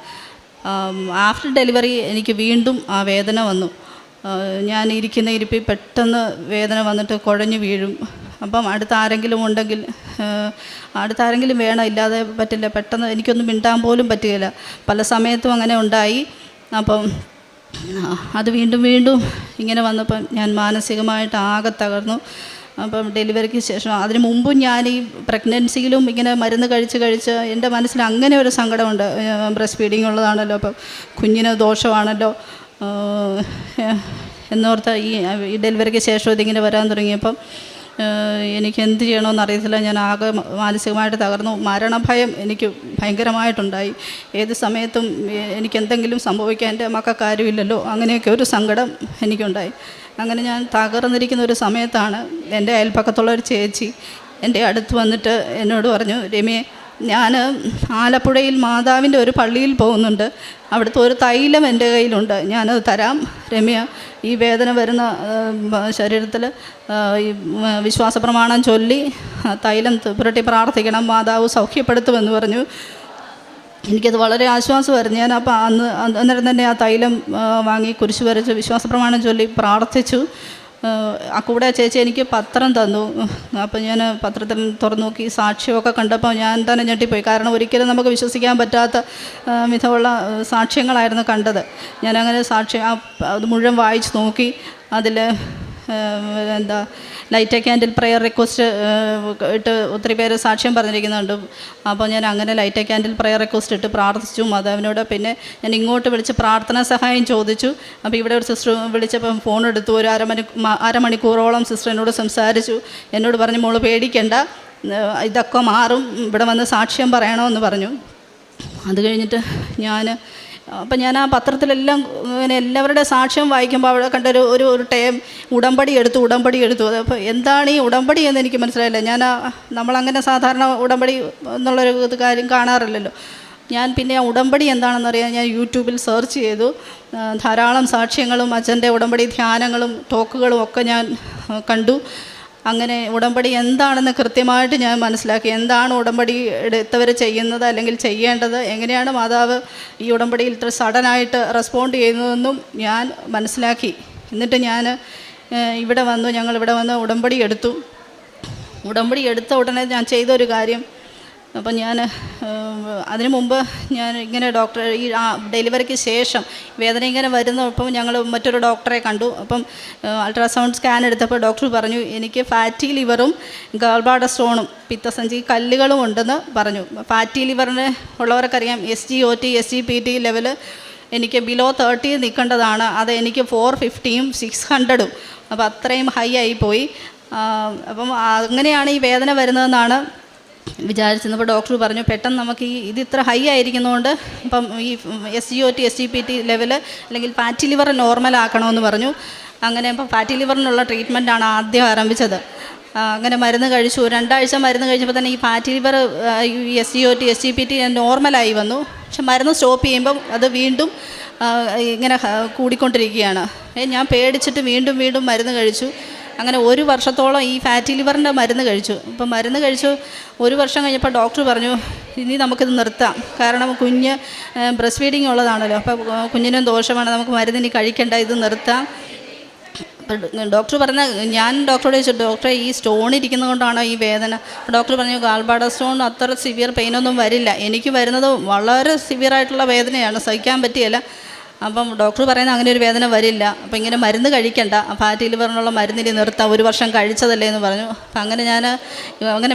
ആഫ്റ്റർ ഡെലിവറി എനിക്ക് വീണ്ടും ആ വേദന വന്നു. ഞാൻ ഇരിക്കുന്ന ഇരിപ്പിൽ പെട്ടെന്ന് വേദന വന്നിട്ട് കുഴഞ്ഞു വീഴും. അപ്പം അടുത്താരെങ്കിലും ഉണ്ടെങ്കിൽ അടുത്താരെങ്കിലും വേണം, ഇല്ലാതെ പറ്റില്ല. പെട്ടെന്ന് എനിക്കൊന്നും മിണ്ടാൻ പോലും പറ്റുകയില്ല. പല സമയത്തും അങ്ങനെ ഉണ്ടായി. അപ്പം അത് വീണ്ടും ഇങ്ങനെ വന്നപ്പം ഞാൻ മാനസികമായിട്ട് ആകെ തകർന്നു. അപ്പം ഡെലിവറിക്ക് ശേഷം അതിന് മുമ്പും ഞാൻ ഈ പ്രഗ്നൻസിയിലും ഇങ്ങനെ മരുന്ന് കഴിച്ച് എൻ്റെ മനസ്സിൽ അങ്ങനെ ഒരു സങ്കടമുണ്ട്. ബ്രസ്റ്റ് ഫീഡിങ് ഉള്ളതാണല്ലോ, അപ്പം കുഞ്ഞിന് ദോഷമാണല്ലോ എന്നോർത്ത് ഈ ഡെലിവറിക്ക് ശേഷം ഇതിങ്ങനെ വരാൻ തുടങ്ങിയപ്പം എനിക്ക് എന്ത് ചെയ്യണമെന്ന് അറിയത്തില്ല. ഞാൻ ആകെ മാനസികമായിട്ട് തകർന്നു. മരണഭയം എനിക്ക് ഭയങ്കരമായിട്ടുണ്ടായി. ഏത് സമയത്തും എനിക്കെന്തെങ്കിലും സംഭവിക്കാൻ എൻ്റെ മക്കൾക്കാരുമില്ലല്ലോ, അങ്ങനെയൊക്കെ ഒരു സങ്കടം എനിക്കുണ്ടായി. അങ്ങനെ ഞാൻ തകർന്നിരിക്കുന്ന ഒരു സമയത്താണ് എൻ്റെ അയൽപ്പക്കത്തുള്ള ഒരു ചേച്ചി എൻ്റെ അടുത്ത് വന്നിട്ട് എന്നോട് പറഞ്ഞു, രമ്യേ, ഞാൻ ആലപ്പുഴയിൽ മാതാവിൻ്റെ ഒരു പള്ളിയിൽ പോകുന്നുണ്ട്, അവിടുത്തെ ഒരു തൈലം എൻ്റെ കയ്യിലുണ്ട്, ഞാനത് തരാം. രമ്യ, ഈ വേദന വരുന്ന ശരീരത്തിൽ ഈ വിശ്വാസ പ്രമാണം ചൊല്ലി തൈലം പുരട്ടി പ്രാർത്ഥിക്കണം, മാതാവ് സൗഖ്യപ്പെടുത്തുമെന്ന് പറഞ്ഞു. എനിക്കത് വളരെ ആശ്വാസമായിരുന്നു. ഞാൻ അപ്പോൾ അന്നേരം തന്നെ ആ തൈലം വാങ്ങി കുരിശ് വരച്ച് വിശ്വാസ പ്രമാണം ചൊല്ലി പ്രാർത്ഥിച്ചു. ആ കൂടെ ചേച്ചി എനിക്ക് പത്രം തന്നു. അപ്പോൾ ഞാൻ പത്രത്തിൽ തുറന്നു നോക്കി സാക്ഷ്യമൊക്കെ കണ്ടപ്പോൾ ഞാൻ തന്നെ ഞെട്ടിപ്പോയി. കാരണം ഒരിക്കലും നമുക്ക് വിശ്വസിക്കാൻ പറ്റാത്ത വിധമുള്ള സാക്ഷ്യങ്ങളായിരുന്നു കണ്ടത്. ഞാനങ്ങനെ അത് മുഴുവൻ വായിച്ച് നോക്കി. അതിൽ ലൈറ്റ് ക്യാൻഡിൽ പ്രെയർ റിക്വസ്റ്റ് ഇട്ട് ഒത്തിരി പേര് സാക്ഷ്യം പറഞ്ഞിരിക്കുന്നുണ്ട്. അപ്പോൾ ഞാൻ അങ്ങനെ ലൈറ്റ് ക്യാൻഡിൽ പ്രെയർ റിക്വസ്റ്റ് ഇട്ട് പ്രാർത്ഥിച്ചു മാതാവിനോട്. പിന്നെ ഞാൻ ഇങ്ങോട്ട് വിളിച്ച് പ്രാർത്ഥനാ സഹായം ചോദിച്ചു. അപ്പോൾ ഇവിടെ ഒരു സിസ്റ്റർ വിളിച്ചപ്പം ഫോൺ എടുത്തു. ഒരു അരമണിക്കൂറോളം സിസ്റ്റർ എന്നോട് സംസാരിച്ചു. എന്നോട് പറഞ്ഞു, മോള് പേടിക്കണ്ട, ഇതൊക്കെ മാറും, ഇവിടെ വന്ന് സാക്ഷ്യം പറയണമെന്ന് പറഞ്ഞു. അത് കഴിഞ്ഞിട്ട് ഞാൻ ആ പത്രത്തിലെല്ലാം ഇങ്ങനെ എല്ലാവരുടെ സാക്ഷ്യം വായിക്കുമ്പോൾ അവിടെ കണ്ട ഒരു ടേം ഉടമ്പടി എടുത്തു. അപ്പോൾ എന്താണ് ഈ ഉടമ്പടി എന്ന് എനിക്ക് മനസ്സിലായില്ല. നമ്മളങ്ങനെ സാധാരണ ഉടമ്പടി എന്നുള്ളൊരു കാര്യം കാണാറില്ലല്ലോ. ഞാൻ പിന്നെ ആ ഉടമ്പടി എന്താണെന്നറിയാൻ ഞാൻ യൂട്യൂബിൽ സെർച്ച് ചെയ്തു. ധാരാളം സാക്ഷ്യങ്ങളും അച്ഛൻ്റെ ഉടമ്പടി ധ്യാനങ്ങളും ടോക്കുകളും ഒക്കെ ഞാൻ കണ്ടു. അങ്ങനെ ഉടമ്പടി എന്താണെന്ന് കൃത്യമായിട്ട് ഞാൻ മനസ്സിലാക്കി. എന്താണ് ഉടമ്പടി എടുത്തവർ ചെയ്യുന്നത് അല്ലെങ്കിൽ ചെയ്യേണ്ടത്, എങ്ങനെയാണ് മാതാവ് ഈ ഉടമ്പടിയിൽ ഇത്ര സഡനായിട്ട് റെസ്പോണ്ട് ചെയ്യുന്നതെന്നും ഞാൻ മനസ്സിലാക്കി. എന്നിട്ട് ഞങ്ങളിവിടെ വന്ന് ഉടമ്പടി എടുത്ത ഉടനെ ഞാൻ ചെയ്തൊരു കാര്യം, അപ്പം അതിനു മുമ്പ് ഞാൻ ഇങ്ങനെ ഈ ഡെലിവറിക്ക് ശേഷം വേദന ഇങ്ങനെ വരുന്നപ്പം ഞങ്ങൾ മറ്റൊരു ഡോക്ടറെ കണ്ടു. അപ്പം അൾട്രാസൗണ്ട് സ്കാൻ എടുത്തപ്പോൾ ഡോക്ടർ പറഞ്ഞു എനിക്ക് ഫാറ്റി ലിവറും ഗാൾബ്ലാഡർ സ്റ്റോണും പിത്തസഞ്ചി കല്ലുകളും ഉണ്ടെന്ന് പറഞ്ഞു. ഫാറ്റി ലിവറിന് ഉള്ളവർക്കറിയാം SGOT SGPT ലെവൽ എനിക്ക് ബിലോ 30 നിൽക്കേണ്ടതാണ്. അത് എനിക്ക് 450ഉം 600ഉം, അപ്പോൾ അത്രയും ഹൈ ആയിപ്പോയി. അപ്പം അങ്ങനെയാണ് ഈ വേദന വരുന്നതെന്നാണ് വിചാരിച്ചിരുന്നപ്പോൾ ഡോക്ടർ പറഞ്ഞു പെട്ടെന്ന് നമുക്ക് ഇത് ഇത്ര ഹൈ ആയിരിക്കുന്നതുകൊണ്ട് ഇപ്പം ഈ SGOT SGPT ലെവൽ അല്ലെങ്കിൽ ഫാറ്റി ലിവർ നോർമൽ ആക്കണമെന്ന് പറഞ്ഞു. അങ്ങനെ ഇപ്പം ഫാറ്റി ലിവറിനുള്ള ട്രീറ്റ്മെൻറ്റാണ് ആദ്യം ആരംഭിച്ചത്. അങ്ങനെ മരുന്ന് കഴിച്ചു. 2 ആഴ്ച മരുന്ന് കഴിച്ചപ്പോൾ തന്നെ ഈ ഫാറ്റി ലിവർ SGOT SGPT നോർമലായി വന്നു. പക്ഷെ മരുന്ന് സ്റ്റോപ്പ് ചെയ്യുമ്പം അത് വീണ്ടും ഇങ്ങനെ കൂടിക്കൊണ്ടിരിക്കുകയാണ്. ഞാൻ പേടിച്ചിട്ട് വീണ്ടും വീണ്ടും മരുന്ന് കഴിച്ചു. അങ്ങനെ 1 വർഷത്തോളം ഈ ഫാറ്റി ലിവറിൻ്റെ മരുന്ന് കഴിച്ചു. അപ്പം മരുന്ന് കഴിച്ചു 1 വർഷം കഴിഞ്ഞപ്പോൾ ഡോക്ടർ പറഞ്ഞു ഇനി നമുക്കിത് നിർത്താം, കാരണം കുഞ്ഞ് ബ്രസ്റ്റ് ഫീഡിങ് ഉള്ളതാണല്ലോ, അപ്പോൾ കുഞ്ഞിനും ദോഷമാണ്, നമുക്ക് മരുന്ന് ഇനി കഴിക്കേണ്ട, ഇത് നിർത്താം. ഡോക്ടർ പറഞ്ഞ, ഞാൻ ഡോക്ടറോട് ചോദിച്ചു, ഡോക്ടറെ ഈ സ്റ്റോൺ ഇരിക്കുന്നത് കൊണ്ടാണോ ഈ വേദന? ഡോക്ടർ പറഞ്ഞു ഗാൾബാഡ സ്റ്റോൺ അത്ര സിവിയർ പെയിനൊന്നും വരില്ല, എനിക്ക് വരുന്നത് വളരെ സിവിയറായിട്ടുള്ള വേദനയാണ്, സഹിക്കാൻ പറ്റിയല്ല. അപ്പം ഡോക്ടർ പറയുന്നത് അങ്ങനെ ഒരു വേദന വരില്ല, അപ്പോൾ ഇങ്ങനെ മരുന്ന് കഴിക്കണ്ട, ഫാറ്റി ലിവറിനുള്ള മരുന്നിന് നിർത്താം, 1 വർഷം കഴിച്ചതല്ലേ എന്ന് പറഞ്ഞു. അപ്പം അങ്ങനെ ഞാൻ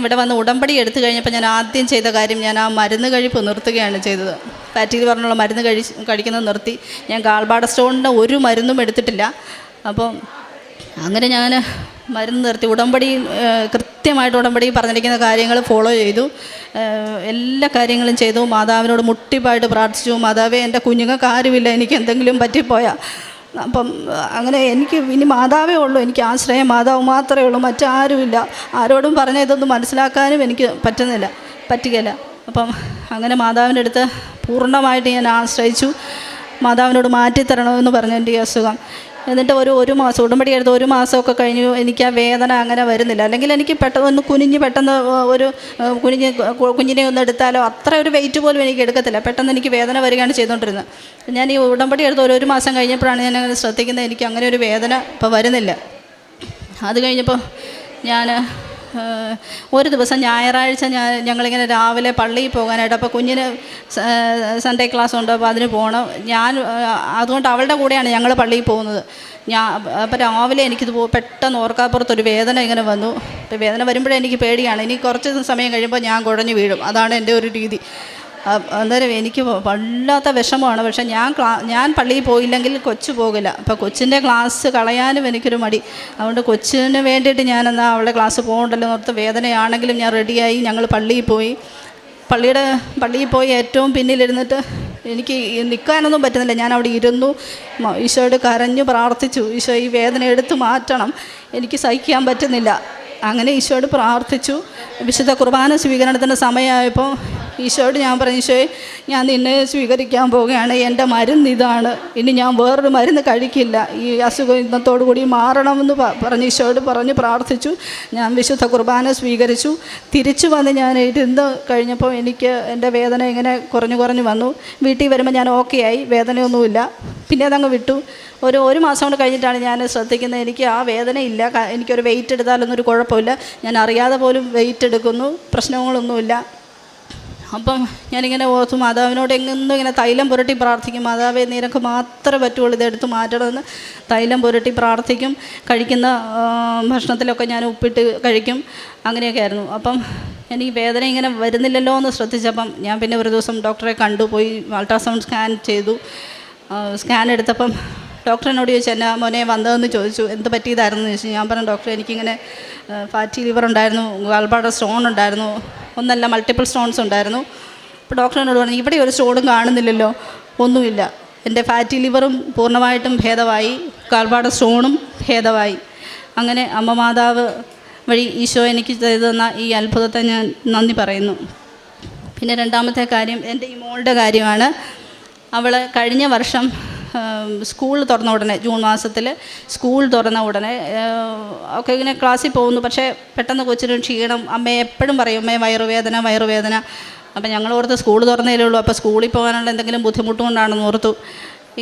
ഇവിടെ വന്ന് ഉടമ്പടി എടുത്തു കഴിഞ്ഞപ്പോൾ ഞാൻ ആദ്യം ചെയ്ത കാര്യം, ഞാൻ ആ മരുന്ന് കഴിപ്പ് നിർത്തുകയാണ് ചെയ്തത്. ഫാറ്റി ലിവറിനുള്ള മരുന്ന് കഴിക്കുന്നത് നിർത്തി. ഞാൻ ഗാൾബാഡ സ്റ്റോണിൻ്റെ ഒരു മരുന്നും എടുത്തിട്ടില്ല. അപ്പം അങ്ങനെ ഞാൻ മരുന്ന് നിർത്തി. ഉടമ്പടി കൃത്യമായിട്ട് ഉടമ്പടി പറഞ്ഞിരിക്കുന്ന കാര്യങ്ങൾ ഫോളോ ചെയ്തു, എല്ലാ കാര്യങ്ങളും ചെയ്തു. മാതാവിനോട് മുട്ടിപ്പായിട്ട് പ്രാർത്ഥിച്ചു, മാതാവേ എൻ്റെ കുഞ്ഞുങ്ങൾക്ക് ആരുമില്ല, എനിക്ക് എന്തെങ്കിലും പറ്റിപ്പോയാൽ. അപ്പം അങ്ങനെ എനിക്ക് ഇനി മാതാവേ ഉള്ളൂ, എനിക്ക് ആശ്രയം മാതാവ് മാത്രമേ ഉള്ളൂ, മറ്റാരുമില്ല. ആരോടും പറഞ്ഞ ഇതൊന്നും മനസ്സിലാക്കാനും എനിക്ക് പറ്റുകയില്ല. അപ്പം അങ്ങനെ മാതാവിൻ്റെ അടുത്ത് പൂർണ്ണമായിട്ട് ഞാൻ ആശ്രയിച്ചു. മാതാവിനോട് മാറ്റിത്തരണമെന്ന് പറഞ്ഞു എൻ്റെ ഈ അസുഖം. എന്നിട്ട് ഒരു മാസം ഉടമ്പടി എടുത്ത് 1 മാസമൊക്കെ കഴിഞ്ഞു. എനിക്ക് ആ വേദന അങ്ങനെ വരുന്നില്ല. അല്ലെങ്കിൽ എനിക്ക് പെട്ടെന്ന് പെട്ടെന്ന് ഒരു കുഞ്ഞിനെ ഒന്ന് എടുത്താലോ അത്ര ഒരു വെയിറ്റ് പോലും എനിക്ക് എടുക്കത്തില്ല, പെട്ടെന്ന് എനിക്ക് വേദന വരികയാണ് ചെയ്തുകൊണ്ടിരുന്നത്. ഞാൻ ഈ ഉടമ്പടി എടുത്ത് 1 മാസം കഴിഞ്ഞപ്പോഴാണ് ഞാൻ അങ്ങനെ ശ്രദ്ധിക്കുന്നത്, എനിക്ക് അങ്ങനെ ഒരു വേദന ഇപ്പോൾ വരുന്നില്ല. അത് കഴിഞ്ഞപ്പോൾ ഞാൻ ഒരു ദിവസം ഞായറാഴ്ച ഞങ്ങളിങ്ങനെ രാവിലെ പള്ളിയിൽ പോകാനായിട്ട്, അപ്പോൾ കുഞ്ഞിന് സൺഡേ ക്ലാസ് ഉണ്ട്, അപ്പോൾ അതിന് പോകണം. അതുകൊണ്ട് അവളുടെ കൂടെയാണ് ഞങ്ങൾ പള്ളിയിൽ പോകുന്നത്. അപ്പോൾ രാവിലെ എനിക്കിത് പെട്ടെന്ന് ഓർക്കാപ്പുറത്തൊരു വേദന ഇങ്ങനെ വന്നു. അപ്പോൾ വേദന വരുമ്പോഴേ എനിക്ക് പേടിയാണ്, ഇനി കുറച്ച് സമയം കഴിയുമ്പോൾ ഞാൻ കുഴഞ്ഞു വീഴും, അതാണ് എൻ്റെ ഒരു രീതി. അന്നേരം എനിക്ക് വല്ലാത്ത വിഷമമാണ്. പക്ഷേ ഞാൻ പള്ളിയിൽ പോയില്ലെങ്കിൽ കൊച്ചു പോകില്ല. അപ്പോൾ കൊച്ചിൻ്റെ ക്ലാസ് കളയാനും എനിക്കൊരു മടി. അതുകൊണ്ട് കൊച്ചിന് വേണ്ടിയിട്ട് ഞാനെന്നാൽ അവളുടെ ക്ലാസ് പോകണ്ടല്ലോ ഓർത്ത് വേദനയാണെങ്കിലും ഞാൻ റെഡിയായി. ഞങ്ങൾ പള്ളിയിൽ പോയി ഏറ്റവും പിന്നിലിരുന്നിട്ട് എനിക്ക് നിൽക്കാനൊന്നും പറ്റുന്നില്ല. ഞാൻ അവിടെ ഇരുന്നു, ഈശോയോട് കരഞ്ഞു പ്രാർത്ഥിച്ചു, ഈശോ ഈ വേദന എടുത്ത് മാറ്റണം, എനിക്ക് സഹിക്കാൻ പറ്റുന്നില്ല. അങ്ങനെ ഈശോയോട് പ്രാർത്ഥിച്ചു. വിശുദ്ധ കുർബാന സ്വീകരണത്തിൻ്റെ സമയമായപ്പോൾ ഈശോയോട് ഞാൻ പറഞ്ഞു, ഈശോയെ ഞാൻ നിന്നെ സ്വീകരിക്കാൻ പോവുകയാണ്, എൻ്റെ മരുന്ന് ഇതാണ്, ഇനി ഞാൻ വേറൊരു മരുന്ന് കഴിക്കില്ല, ഈ അസുഖം ഇന്നത്തോടു കൂടി മാറണമെന്ന് പറഞ്ഞ് ഈശോയോട് പറഞ്ഞ് പ്രാർത്ഥിച്ചു. ഞാൻ വിശുദ്ധ കുർബാന സ്വീകരിച്ചു. തിരിച്ചു വന്ന് ഞാൻ ഇരുന്ന് കഴിഞ്ഞപ്പോൾ എനിക്ക് എൻ്റെ വേദന ഇങ്ങനെ കുറഞ്ഞു വന്നു. വീട്ടിൽ വരുമ്പോൾ ഞാൻ ഓക്കെ ആയി, വേദനയൊന്നുമില്ല. പിന്നെ അതങ്ങ് വിട്ടു. ഒരു മാസം കൊണ്ട് കഴിഞ്ഞിട്ടാണ് ഞാൻ ശ്രദ്ധിക്കുന്നത് എനിക്ക് ആ വേദനയില്ല. എനിക്കൊരു വെയിറ്റ് എടുത്താലൊന്നും ഒരു കുഴപ്പമില്ല, ഞാൻ അറിയാതെ പോലും വെയിറ്റ് എടുക്കുന്നു, പ്രശ്നങ്ങളൊന്നുമില്ല. അപ്പം ഞാനിങ്ങനെ ഓർത്തു, മാതാവിനോട് എങ്ങും ഇങ്ങനെ തൈലം പുരട്ടി പ്രാർത്ഥിക്കും, മാതാവേ നിനക്ക് മാത്രമേ പറ്റുള്ളൂ ഇതെടുത്ത് മാറ്റണമെന്ന് തൈലം പുരട്ടി പ്രാർത്ഥിക്കും. കഴിക്കുന്ന ഭക്ഷണത്തിലൊക്കെ ഞാൻ ഉപ്പിട്ട് കഴിക്കും, അങ്ങനെയൊക്കെ ആയിരുന്നു. അപ്പം എനിക്ക് വേദന ഇങ്ങനെ വരുന്നില്ലല്ലോ എന്ന് ശ്രദ്ധിച്ചപ്പം ഞാൻ പിന്നെ ഒരു ദിവസം ഡോക്ടറെ കണ്ടുപോയി, അൾട്രാസൗണ്ട് സ്കാൻ ചെയ്തു. സ്കാൻ എടുത്തപ്പം ഡോക്ടർ എന്നോട് ചോദിച്ചു, എന്നാ മോനെ വന്നതെന്ന് ചോദിച്ചു, എന്ത് പറ്റിയതായിരുന്നു എന്ന് ചോദിച്ചു. ഞാൻ പറഞ്ഞു, ഡോക്ടർ എനിക്കിങ്ങനെ ഫാറ്റി ലിവർ ഉണ്ടായിരുന്നു, ഗാൾബാഡ സ്റ്റോൺ ഉണ്ടായിരുന്നു, ഒന്നല്ല മൾട്ടിപ്പിൾ സ്റ്റോൺസ് ഉണ്ടായിരുന്നു. അപ്പോൾ ഡോക്ടർ എന്നോട് പറഞ്ഞു, ഇവിടെ ഒരു സ്റ്റോണും കാണുന്നില്ലല്ലോ. ഒന്നുമില്ല, എൻ്റെ ഫാറ്റി ലിവറും പൂർണ്ണമായിട്ടും ഭേദമായി, ഗാൾബാഡ സ്റ്റോണും ഭേദമായി. അങ്ങനെ അമ്മ മാതാവ് വഴി ഈശോ എനിക്ക് ചെയ്തു തന്ന ഈ അത്ഭുതത്തെ ഞാൻ നന്ദി പറയുന്നു. പിന്നെ രണ്ടാമത്തെ കാര്യം എൻ്റെ ഈ മോളുടെ കാര്യമാണ്. അവൾ കഴിഞ്ഞ വർഷം സ്കൂൾ തുറന്ന ഉടനെ, ജൂൺ മാസത്തിൽ സ്കൂൾ തുറന്ന ഉടനെ ഒക്കെ ഇങ്ങനെ ക്ലാസ്സിൽ പോകുന്നു. പക്ഷേ പെട്ടെന്ന് കൊച്ചിന് ക്ഷീണം, അമ്മയെ എപ്പോഴും പറയും, അമ്മയെ വയറുവേദന. അപ്പം ഞങ്ങൾ ഓർത്ത് സ്കൂൾ തുറന്നേ ഉള്ളൂ, അപ്പോൾ സ്കൂളിൽ പോകാനുള്ള എന്തെങ്കിലും ബുദ്ധിമുട്ടുകൊണ്ടാണെന്ന് ഓർത്തു.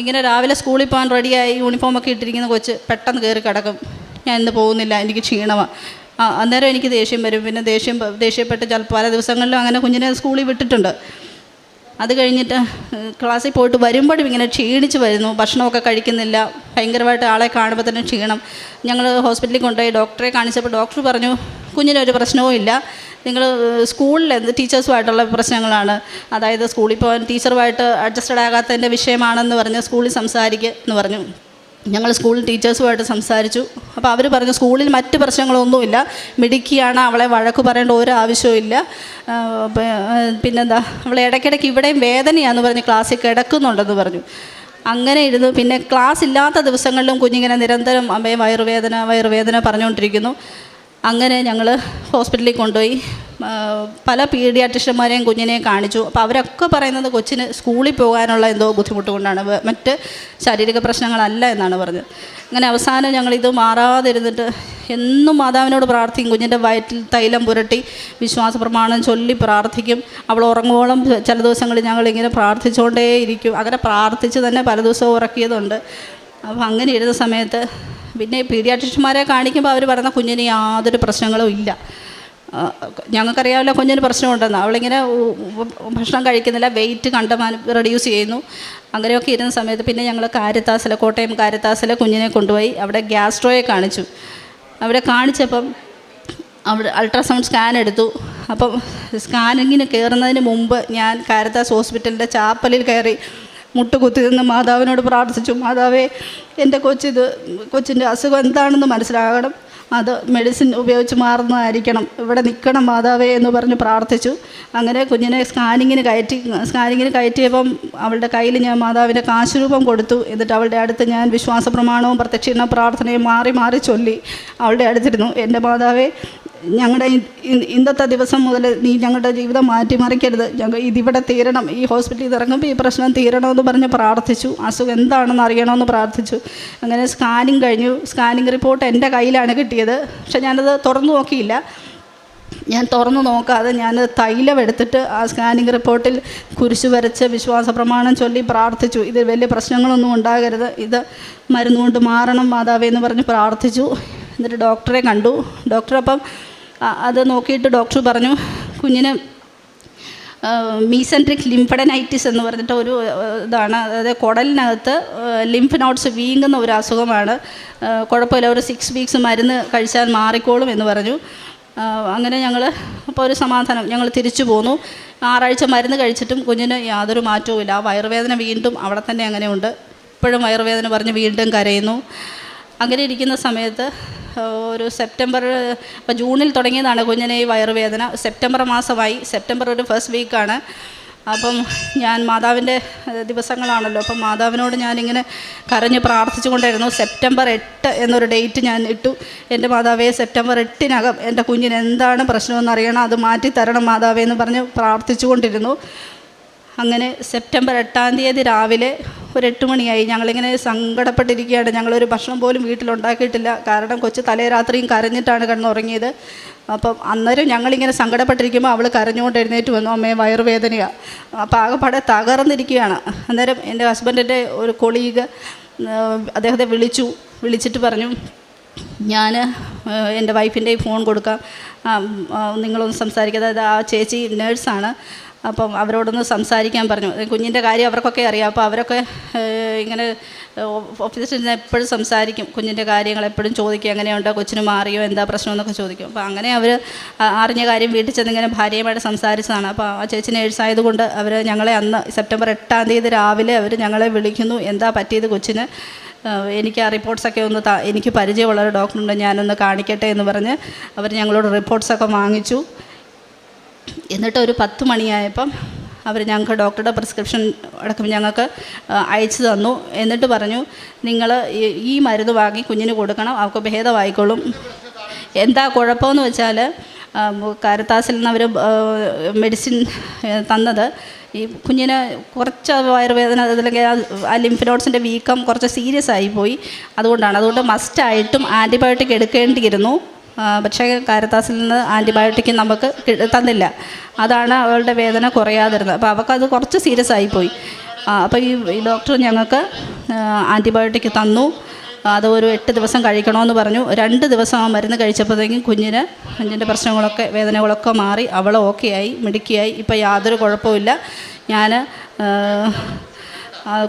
ഇങ്ങനെ രാവിലെ സ്കൂളിൽ പോകാൻ റെഡിയായി യൂണിഫോമൊക്കെ ഇട്ടിരിക്കുന്ന കൊച്ച് പെട്ടെന്ന് കയറി കിടക്കും, ഞാൻ ഇന്ന് പോകുന്നില്ല, എനിക്ക് ക്ഷീണമാണ്. അന്നേരം എനിക്ക് ദേഷ്യം വരും. പിന്നെ ദേഷ്യപ്പെട്ട് ചിലപ്പോൾ പല ദിവസങ്ങളിലും അങ്ങനെ കുഞ്ഞിനെ സ്കൂളിൽ വിട്ടിട്ടുണ്ട്. അത് കഴിഞ്ഞിട്ട് ക്ലാസ്സിൽ പോയിട്ട് വരുമ്പോഴും ഇങ്ങനെ ക്ഷീണിച്ച് വരുന്നു, ഭക്ഷണമൊക്കെ കഴിക്കുന്നില്ല, ഭയങ്കരമായിട്ട് ആളെ കാണുമ്പോൾ തന്നെ ക്ഷീണം. ഞങ്ങൾ ഹോസ്പിറ്റലിൽ കൊണ്ടുപോയി ഡോക്ടറെ കാണിച്ചപ്പോൾ ഡോക്ടർ പറഞ്ഞു, കുഞ്ഞിനൊരു പ്രശ്നവും ഇല്ല, നിങ്ങൾ സ്കൂളിൽ ടീച്ചേഴ്സുമായിട്ടുള്ള പ്രശ്നങ്ങളാണ്, അതായത് സ്കൂളിൽ പോകാൻ ടീച്ചറുമായിട്ട് അഡ്ജസ്റ്റഡ് ആകാത്തതിൻ്റെ വിഷയമാണെന്ന് പറഞ്ഞ് സ്കൂളിൽ സംസാരിക്കുക എന്ന് പറഞ്ഞു. ഞങ്ങൾ സ്കൂളിൽ ടീച്ചേഴ്സുമായിട്ട് സംസാരിച്ചു. അപ്പോൾ അവർ പറഞ്ഞു, സ്കൂളിൽ മറ്റ് പ്രശ്നങ്ങളൊന്നുമില്ല, മിടുക്കിയാണ്, അവളെ വഴക്ക് പറയേണ്ട ഒരു ആവശ്യവും ഇല്ല. പിന്നെന്താ, അവളെ ഇടയ്ക്കിടയ്ക്ക് ഇവിടെയും വേദനയാണെന്ന് പറഞ്ഞ് ക്ലാസ്സിൽ കിടക്കുന്നുണ്ടെന്ന് പറഞ്ഞു. അങ്ങനെ ഇരുന്നു. പിന്നെ ക്ലാസ് ഇല്ലാത്ത ദിവസങ്ങളിലും കുഞ്ഞിങ്ങനെ നിരന്തരം അമ്മയെ വയറുവേദന പറഞ്ഞുകൊണ്ടിരിക്കുന്നു. അങ്ങനെ ഞങ്ങൾ ഹോസ്പിറ്റലിൽ കൊണ്ടുപോയി പല പീഡിയാട്രിഷ്യന്മാരെയും കുഞ്ഞിനെയും കാണിച്ചു. അപ്പോൾ അവരൊക്കെ പറയുന്നത് കൊച്ചിന് സ്കൂളിൽ പോകാനുള്ള എന്തോ ബുദ്ധിമുട്ട് കൊണ്ടാണ്, മറ്റ് ശാരീരിക പ്രശ്നങ്ങളല്ല എന്നാണ് പറഞ്ഞത്. അങ്ങനെ അവസാനം ഞങ്ങളിത് മാറാതിരുന്നിട്ട് എന്നും മാതാവിനോട് പ്രാർത്ഥിക്കും. കുഞ്ഞിൻ്റെ വയറ്റിൽ തൈലം പുരട്ടി വിശ്വാസ പ്രമാണം ചൊല്ലി പ്രാർത്ഥിക്കും. അവൾ ഉറങ്ങുവോളം ചില ദിവസങ്ങളിൽ ഞങ്ങളിങ്ങനെ പ്രാർത്ഥിച്ചുകൊണ്ടേയിരിക്കും. അങ്ങനെ പ്രാർത്ഥിച്ച് തന്നെ പല ദിവസവും ഉറക്കിയതുണ്ട്. അപ്പോൾ അങ്ങനെ ഇരുന്ന സമയത്ത് പിന്നെ പീഡിയാട്രിഷ്യന്മാരെ കാണിക്കുമ്പോൾ അവർ പറയുന്ന കുഞ്ഞിന് യാതൊരു പ്രശ്നങ്ങളും ഇല്ല. ഞങ്ങൾക്കറിയാമല്ലോ കുഞ്ഞിന് പ്രശ്നമുണ്ടെന്ന്. അവളിങ്ങനെ ഭക്ഷണം കഴിക്കുന്നില്ല, വെയിറ്റ് കണ്ടമാനം റെഡ്യൂസ് ചെയ്യുന്നു. അങ്ങനെയൊക്കെ ഇരുന്ന സമയത്ത് പിന്നെ ഞങ്ങൾ കോട്ടയം കാരിത്താസിൽ കുഞ്ഞിനെ കൊണ്ടുപോയി അവിടെ ഗ്യാസ്ട്രോയെ കാണിച്ചു. അവിടെ കാണിച്ചപ്പം അവിടെ അൾട്രാസൗണ്ട് സ്കാൻ എടുത്തു. അപ്പം സ്കാനിങ്ങിന് കയറുന്നതിന് മുമ്പ് ഞാൻ കാരിത്താസ് ഹോസ്പിറ്റലിൻ്റെ ചാപ്പലിൽ കയറി മുട്ടുകുത്തി നിന്ന് മാതാവിനോട് പ്രാർത്ഥിച്ചു. മാതാവേ, എൻ്റെ കൊച്ചിൻ്റെ അസുഖം എന്താണെന്ന് മനസ്സിലാകണം, അത് മെഡിസിൻ ഉപയോഗിച്ച് മാറുന്നതായിരിക്കണം, ഇവിടെ നിൽക്കണം മാതാവേ എന്ന് പറഞ്ഞ് പ്രാർത്ഥിച്ചു. അങ്ങനെ കുഞ്ഞിനെ സ്കാനിങ്ങിന് കയറ്റിയപ്പം അവളുടെ കയ്യിൽ ഞാൻ മാതാവിൻ്റെ കാശുരൂപം കൊടുത്തു. എന്നിട്ട് അവളുടെ അടുത്ത് ഞാൻ വിശ്വാസ പ്രമാണവും പ്രത്യക്ഷീകരണ പ്രാർത്ഥനയും മാറി മാറി ചൊല്ലി അവളുടെ അടുത്തിരുന്നു. എൻ്റെ മാതാവേ, ഞങ്ങളുടെ ഇന്നത്തെ ദിവസം മുതൽ നീ ഞങ്ങളുടെ ജീവിതം മാറ്റിമറിക്കരുത്, ഇതിവിടെ തീരണം, ഈ ഹോസ്പിറ്റലിൽ ഇറങ്ങുമ്പോൾ ഈ പ്രശ്നം തീരണമെന്ന് പറഞ്ഞ് പ്രാർത്ഥിച്ചു. അസുഖം എന്താണെന്ന് അറിയണമെന്ന് പ്രാർത്ഥിച്ചു. അങ്ങനെ സ്കാനിങ് കഴിഞ്ഞു. സ്കാനിങ് റിപ്പോർട്ട് എൻ്റെ കയ്യിലാണ് കിട്ടിയത്. പക്ഷെ ഞാനത് തുറന്നു നോക്കിയില്ല. ഞാൻ തുറന്നു നോക്കാതെ ഞാൻ തൈലം എടുത്തിട്ട് ആ സ്കാനിങ് റിപ്പോർട്ടിൽ കുരിശ് വരച്ച് വിശ്വാസ പ്രമാണം ചൊല്ലി പ്രാർത്ഥിച്ചു. ഇത് വലിയ പ്രശ്നങ്ങളൊന്നും ഉണ്ടാകരുത്, ഇത് മരുന്നുകൊണ്ട് മാറണം മാതാവേ എന്ന് പറഞ്ഞ് പ്രാർത്ഥിച്ചു. എന്നിട്ട് ഡോക്ടറെ കണ്ടു. ഡോക്ടർ അപ്പം അത് നോക്കിയിട്ട് ഡോക്ടർ പറഞ്ഞു, കുഞ്ഞിന് മീസെൻട്രിക് ലിംഫഡനൈറ്റിസ് എന്ന് പറഞ്ഞിട്ട് ഒരു ഇതാണ്. അതായത് കുടലിനകത്ത് ലിംഫ് നോട്ട്സ് വീങ്ങുന്ന ഒരു അസുഖമാണ്. കുഴപ്പമില്ല, ഒരു 6 വീക്സ് മരുന്ന് കഴിച്ചാൽ മാറിക്കോളും എന്ന് പറഞ്ഞു. അങ്ങനെ ഞങ്ങൾ അപ്പോൾ ഒരു സമാധാനം, ഞങ്ങൾ തിരിച്ചു പോന്നു. 6 ആഴ്ച മരുന്ന് കഴിച്ചിട്ടും കുഞ്ഞിന് യാതൊരു മാറ്റവുമില്ല. ആ വയറുവേദന വീണ്ടും അവിടെ തന്നെ അങ്ങനെ ഉണ്ട്. ഇപ്പോഴും വയറുവേദന പറഞ്ഞ് വീണ്ടും കരയുന്നു. അങ്ങനെ ഇരിക്കുന്ന സമയത്ത് ഒരു ഇപ്പോൾ ജൂണിൽ തുടങ്ങിയതാണ് കുഞ്ഞിനെ ഈ വയറുവേദന. സെപ്റ്റംബർ മാസമായി. സെപ്റ്റംബർ ഒരു ഫസ്റ്റ് വീക്കാണ്. അപ്പം ഞാൻ മാതാവിൻ്റെ ദിവസങ്ങളാണല്ലോ, അപ്പം മാതാവിനോട് ഞാനിങ്ങനെ കരഞ്ഞ് പ്രാർത്ഥിച്ചു കൊണ്ടായിരുന്നു. സെപ്റ്റംബർ 8 എന്നൊരു ഡേറ്റ് ഞാൻ ഇട്ടു. എൻ്റെ മാതാവേ, സെപ്റ്റംബർ 8-നകം എൻ്റെ കുഞ്ഞിന് എന്താണ് പ്രശ്നമെന്ന് അറിയണം, അത് മാറ്റിത്തരണം മാതാവേ എന്ന് പറഞ്ഞ് പ്രാർത്ഥിച്ചു കൊണ്ടിരുന്നു. അങ്ങനെ സെപ്റ്റംബർ 8-ാം തീയതി രാവിലെ ഒരു 8 മണിയായി. ഞങ്ങളിങ്ങനെ സങ്കടപ്പെട്ടിരിക്കുകയാണ്. ഞങ്ങളൊരു ഭക്ഷണം പോലും വീട്ടിലുണ്ടാക്കിയിട്ടില്ല. കാരണം കൊച്ച് തലേ രാത്രിയും കരഞ്ഞിട്ടാണ് കിടന്നുറങ്ങിയത്. അപ്പം അന്നേരം ഞങ്ങളിങ്ങനെ സങ്കടപ്പെട്ടിരിക്കുമ്പോൾ അവൾ കരഞ്ഞുകൊണ്ട് എഴുന്നേറ്റ് വന്നു, അമ്മേ വയറുവേദനയാണ്. അപ്പോൾ ആകെപ്പാടെ തകർന്നിരിക്കുകയാണ്. അന്നേരം എൻ്റെ ഹസ്ബൻഡിൻ്റെ ഒരു കൊളീഗ് അദ്ദേഹത്തെ വിളിച്ചിട്ട് പറഞ്ഞു, ഞാൻ എൻ്റെ വൈഫിൻ്റെ ഫോൺ കൊടുക്കാം, നിങ്ങളൊന്ന് സംസാരിക്കുക. അതായത് ആ ചേച്ചി നേഴ്സാണ്. അപ്പം അവരോടൊന്ന് സംസാരിക്കാൻ പറഞ്ഞു. കുഞ്ഞിൻ്റെ കാര്യം അവർക്കൊക്കെ അറിയാം. അപ്പോൾ അവരൊക്കെ ഇങ്ങനെ ഓഫീസിൽ നിന്ന് എപ്പോഴും സംസാരിക്കും, കുഞ്ഞിൻ്റെ കാര്യങ്ങൾ എപ്പോഴും ചോദിക്കും, എങ്ങനെയുണ്ടോ, കൊച്ചിന് മാറിയോ, എന്താ പ്രശ്നം എന്നൊക്കെ ചോദിക്കും. അപ്പോൾ അങ്ങനെ അവർ അറിഞ്ഞ കാര്യം വീട്ടിൽ ചെന്ന് ഇങ്ങനെ ഭാര്യയുമായിട്ട് സംസാരിച്ചതാണ്. അപ്പോൾ ആ ചേച്ചി നേഴ്സായതുകൊണ്ട് അവർ ഞങ്ങളെ അന്ന് സെപ്റ്റംബർ 8-ാം തീയതി രാവിലെ അവർ ഞങ്ങളെ വിളിക്കുന്നു, എന്താ പറ്റിയത് കൊച്ചിന്, എനിക്ക് ആ റിപ്പോർട്ട്സൊക്കെ ഒന്ന് എനിക്ക് പരിചയമുള്ള ഒരു ഡോക്ടറുണ്ട്, ഞാനൊന്ന് കാണിക്കട്ടെ എന്ന് പറഞ്ഞ് അവർ ഞങ്ങളോട് റിപ്പോർട്ട്സൊക്കെ വാങ്ങിച്ചു. എന്നിട്ട് ഒരു 10 മണിയായപ്പം അവർ ഞങ്ങൾക്ക് ഡോക്ടറുടെ പ്രിസ്ക്രിപ്ഷൻ അടക്കം ഞങ്ങൾക്ക് അയച്ചു തന്നു. എന്നിട്ട് പറഞ്ഞു, നിങ്ങൾ ഈ മരുന്ന് വാങ്ങി കുഞ്ഞിന് കൊടുക്കണം, അവർക്ക് ഭേദമായിക്കോളും. എന്താ കുഴപ്പമെന്ന് വെച്ചാൽ കാരിത്താസിൽ നിന്ന് അവർ മെഡിസിൻ തന്നത് ഈ കുഞ്ഞിന് കുറച്ച് വയറുവേദന, അതില്ലെങ്കിൽ ആ ലിംഫ് നോട്ട്സിൻ്റെ വീക്കം കുറച്ച് സീരിയസ് ആയിപ്പോയി. അതുകൊണ്ട് മസ്റ്റായിട്ടും ആൻറ്റിബയോട്ടിക് എടുക്കേണ്ടിയിരുന്നു. പക്ഷേ കാരിത്താസിൽ നിന്ന് ആൻറ്റിബയോട്ടിക് നമുക്ക് തന്നില്ല. അതാണ് അവളുടെ വേദന കുറയാതിരുന്നത്. അപ്പോൾ അവൾക്കത് കുറച്ച് സീരിയസ് ആയിപ്പോയി. അപ്പോൾ ഈ ഡോക്ടർ ഞങ്ങൾക്ക് ആൻറ്റിബയോട്ടിക് തന്നു. അത് ഒരു 8 ദിവസം കഴിക്കണമെന്ന് പറഞ്ഞു. 2 ദിവസം ആ മരുന്ന് കഴിച്ചപ്പോഴത്തേക്കും കുഞ്ഞിൻ്റെ പ്രശ്നങ്ങളൊക്കെ വേദനകളൊക്കെ മാറി. അവൾ ഓക്കെ ആയി, മിടുക്കിയായി. ഇപ്പോൾ യാതൊരു കുഴപ്പമില്ല. ഞാൻ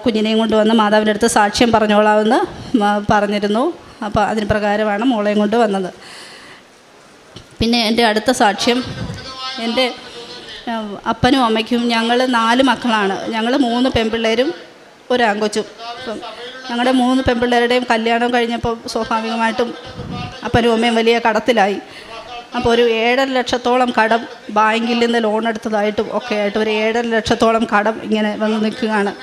കുഞ്ഞിനെയും കൊണ്ട് വന്ന് മാതാവിൻ്റെ അടുത്ത് സാക്ഷ്യം പറഞ്ഞോളാമെന്ന് പറഞ്ഞിരുന്നു. അപ്പോൾ അതിന് പ്രകാരമാണ് മോളെയും കൊണ്ട് വന്നത്. പിന്നെ എൻ്റെ അടുത്ത സാക്ഷ്യം, എൻ്റെ അപ്പനും അമ്മയ്ക്കും ഞങ്ങൾ 4 മക്കളാണ്. ഞങ്ങൾ 3 പെൺപിള്ളേരും ഒരു ആൺകൊച്ചും. അപ്പം ഞങ്ങളുടെ 3 പെൺപിള്ളേരുടെയും കല്യാണം കഴിഞ്ഞപ്പോൾ സ്വാഭാവികമായിട്ടും അപ്പനും അമ്മയും വലിയ കടത്തിലായി. അപ്പോൾ ഒരു 7.5 ലക്ഷത്തോളം കടം ബാങ്കിൽ നിന്ന് ലോൺ എടുത്തതായിട്ടും ഒക്കെ ആയിട്ട് ഒരു 7.5 ലക്ഷത്തോളം കടം ഇങ്ങനെ വന്ന് നിൽക്കുകയാണ്.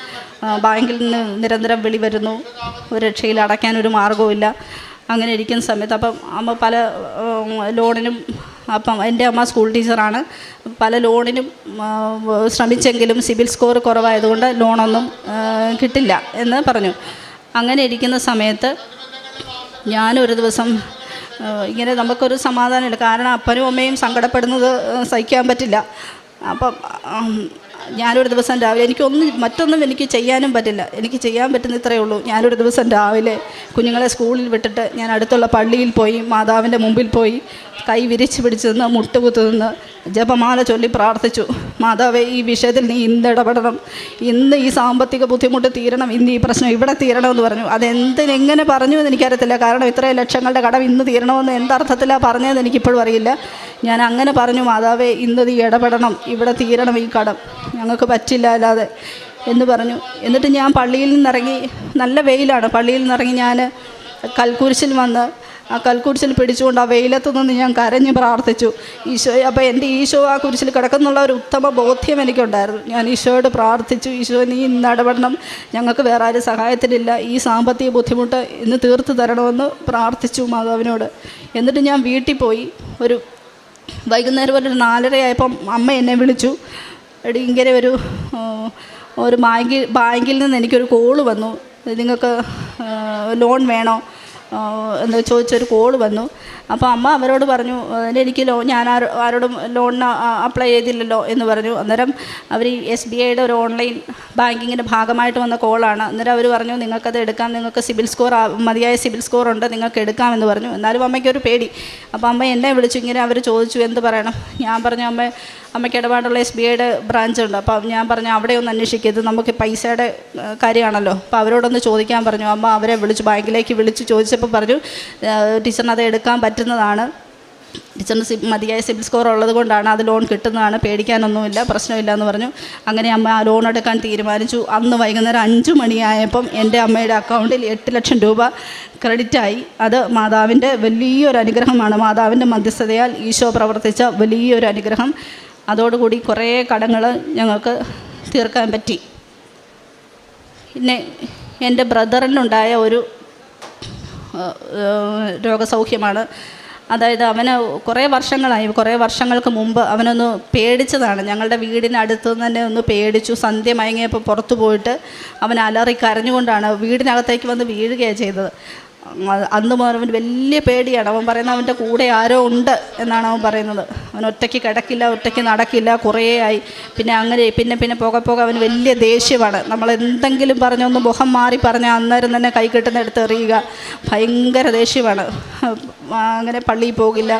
ബാങ്കിൽ നിന്ന് നിരന്തരം വിളി വരുന്നു, ഒരു രക്ഷയിൽ അടയ്ക്കാനൊരു മാർഗവുമില്ല. അങ്ങനെ ഇരിക്കുന്ന സമയത്ത് അപ്പം അമ്മ പല ലോണിനും, അപ്പം എൻ്റെ അമ്മ സ്കൂൾ ടീച്ചറാണ്, പല ലോണിനും ശ്രമിച്ചെങ്കിലും സിബിൽ സ്കോർ കുറവായതുകൊണ്ട് ലോണൊന്നും കിട്ടില്ല എന്ന് പറഞ്ഞു. അങ്ങനെ ഇരിക്കുന്ന സമയത്ത് ഞാനൊരു ദിവസം ഇങ്ങനെ നമുക്കൊരു സമാധാനമില്ല, കാരണം അപ്പനും അമ്മയും സങ്കടപ്പെടുന്നത് സഹിക്കാൻ പറ്റില്ല. അപ്പം ഞാനൊരു ദിവസം രാവിലെ മറ്റൊന്നും എനിക്ക് ചെയ്യാനും പറ്റില്ല, എനിക്ക് ചെയ്യാൻ പറ്റുന്ന ഇത്രയേ ഉള്ളൂ. ഞാനൊരു ദിവസം രാവിലെ കുഞ്ഞുങ്ങളെ സ്കൂളിൽ വിട്ടിട്ട് ഞാൻ അടുത്തുള്ള പള്ളിയിൽ പോയി മാതാവിൻ്റെ മുമ്പിൽ പോയി കൈ വിരിച്ച് പിടിച്ച് നിന്ന് മുട്ടുകുത്തു നിന്ന് ജപമാല ചൊല്ലി പ്രാർത്ഥിച്ചു. മാതാവേ, ഈ വിഷയത്തിൽ നീ ഇന്ന് ഇടപെടണം, ഇന്ന് ഈ സാമ്പത്തിക ബുദ്ധിമുട്ട് തീരണം, ഇന്ന് ഈ പ്രശ്നം ഇവിടെ തീരണമെന്ന് പറഞ്ഞു. എങ്ങനെ പറഞ്ഞു എന്ന് എനിക്കറിയത്തില്ല, കാരണം ഇത്രയും ലക്ഷങ്ങളുടെ കടം ഇന്ന് തീരണമെന്ന് എന്തർത്ഥത്തിലാണ് പറഞ്ഞതെന്ന് എനിക്കിപ്പോഴും അറിയില്ല. ഞാൻ അങ്ങനെ പറഞ്ഞു, മാതാവേ ഇന്ന് നീ ഇടപെടണം, ഇവിടെ തീരണം ഈ കടം, ഞങ്ങൾക്ക് പറ്റില്ല അല്ലാതെ എന്ന് പറഞ്ഞു. എന്നിട്ട് ഞാൻ പള്ളിയിൽ നിന്നിറങ്ങി, നല്ല വെയിലാണ്, പള്ളിയിൽ നിന്നിറങ്ങി ഞാൻ കൽക്കുരിശിൽ വന്ന് ആ കൽക്കുരിശിൽ പിടിച്ചുകൊണ്ട് ആ വെയിലത്തു നിന്ന് ഞാൻ കരഞ്ഞ് പ്രാർത്ഥിച്ചു. ഈശോയെ, അപ്പോൾ എൻ്റെ ഈശോ ആ കുരിശിൽ കിടക്കുന്നുള്ള ഒരു ഉത്തമ ബോധ്യം എനിക്കുണ്ടായിരുന്നു. ഞാൻ ഈശോയോട് പ്രാർത്ഥിച്ചു, ഈശോ നീ ഇന്ന് ഇടപെടണം, ഞങ്ങൾക്ക് വേറെ ആരും സഹായത്തിനില്ല, ഈ സാമ്പത്തിക ബുദ്ധിമുട്ട് ഇന്ന് തീർത്ത് തരണമെന്ന് പ്രാർത്ഥിച്ചു മാതാവിനോട്. എന്നിട്ട് ഞാൻ വീട്ടിൽ പോയി. ഒരു വൈകുന്നേരം ഒരു 4:30 ആയപ്പം അമ്മ എന്നെ വിളിച്ചു. എടി, ഇങ്ങനെ ഒരു ബാങ്കിൽ നിന്ന് എനിക്കൊരു കോള് വന്നു, നിങ്ങൾക്ക് ലോൺ വേണോ എന്ന് ചോദിച്ചൊരു കോള് വന്നു. അപ്പോൾ അമ്മ അവരോട് പറഞ്ഞു, എനിക്ക് ഞാൻ ആരോടും ലോണിന് അപ്ലൈ ചെയ്തില്ലല്ലോ എന്ന് പറഞ്ഞു. അന്നേരം അവർ SBIയുടെ ഒരു ഓൺലൈൻ ബാങ്കിങ്ങിൻ്റെ ഭാഗമായിട്ട് വന്ന കോളാണ്. അന്നേരം അവർ പറഞ്ഞു, നിങ്ങൾക്കത് എടുക്കാം, നിങ്ങൾക്ക് മതിയായ സിബിൽ സ്കോർ ഉണ്ട്, നിങ്ങൾക്ക് എടുക്കാമെന്ന് പറഞ്ഞു. എന്നാലും അമ്മയ്ക്കൊരു പേടി. അപ്പോൾ അമ്മ എന്നെ വിളിച്ചു, ഇങ്ങനെ അവർ ചോദിച്ചു എന്ത് പറയണം. ഞാൻ പറഞ്ഞു, അമ്മയ്ക്ക് ഇടപാടുള്ള SBIയുടെ ബ്രാഞ്ച് ഉണ്ട്, അപ്പോൾ ഞാൻ പറഞ്ഞു അവിടെ ഒന്ന് അന്വേഷിക്കരുത്, നമുക്ക് പൈസയുടെ കാര്യമാണല്ലോ, അപ്പോൾ അവരോടൊന്ന് ചോദിക്കാൻ പറഞ്ഞു. അമ്മ അവരെ വിളിച്ചു, ബാങ്കിലേക്ക് വിളിച്ച് ചോദിച്ചപ്പോൾ പറഞ്ഞു, ടീച്ചറിന് അത് എടുക്കാൻ പറ്റുന്നതാണ്, ടീച്ചറിന് മതിയായ സിബിൽ സ്കോർ ഉള്ളത് കൊണ്ടാണ് അത് ലോൺ കിട്ടുന്നതാണ്, പേടിക്കാനൊന്നുമില്ല, പ്രശ്നമില്ല എന്ന് പറഞ്ഞു. അങ്ങനെ അമ്മ ആ ലോൺ എടുക്കാൻ തീരുമാനിച്ചു. അന്ന് വൈകുന്നേരം 5 മണിയായപ്പം എൻ്റെ അമ്മയുടെ അക്കൗണ്ടിൽ 8 ലക്ഷം രൂപ ക്രെഡിറ്റായി. അത് മാതാവിൻ്റെ വലിയൊരു അനുഗ്രഹമാണ്, മാതാവിൻ്റെ മധ്യസ്ഥതയാൽ ഈശോ പ്രവർത്തിച്ച വലിയൊരു അനുഗ്രഹം. അതോടുകൂടി കുറേ കടങ്ങൾ ഞങ്ങൾക്ക് തീർക്കാൻ പറ്റി. പിന്നെ എൻ്റെ ബ്രദറിനുണ്ടായ ഒരു രോഗസൗഖ്യമാണ്. അതായത് അവന് കുറേ വർഷങ്ങൾക്ക് മുമ്പ് അവനൊന്ന് പേടിച്ചതാണ്. ഞങ്ങളുടെ വീടിനടുത്ത് തന്നെ ഒന്ന് പേടിച്ചു. സന്ധ്യ മയങ്ങിയപ്പോൾ പുറത്തു പോയിട്ട് അവൻ അലറി കരഞ്ഞുകൊണ്ടാണ് വീടിനകത്തേക്ക് വന്ന് വീഴുകയാണ് ചെയ്തത്. അന്ന് മുതൽ അവന് വലിയ പേടിയാണ്. അവൻ പറയുന്നത് അവൻ്റെ കൂടെ ആരോ ഉണ്ട് എന്നാണ് അവൻ പറയുന്നത്. അവൻ ഒറ്റയ്ക്ക് കിടക്കില്ല, ഒറ്റയ്ക്ക് നടക്കില്ല, കുറേ ആയി. പിന്നെ പോകെ അവന് വലിയ ദേഷ്യമാണ്. നമ്മൾ എന്തെങ്കിലും പറഞ്ഞൊന്ന് മുഖം മാറി പറഞ്ഞാൽ അന്നേരം തന്നെ കൈ കിട്ടുന്നെടുത്ത് എറിയുക, ഭയങ്കര ദേഷ്യമാണ്. അങ്ങനെ പള്ളിയിൽ പോകില്ല.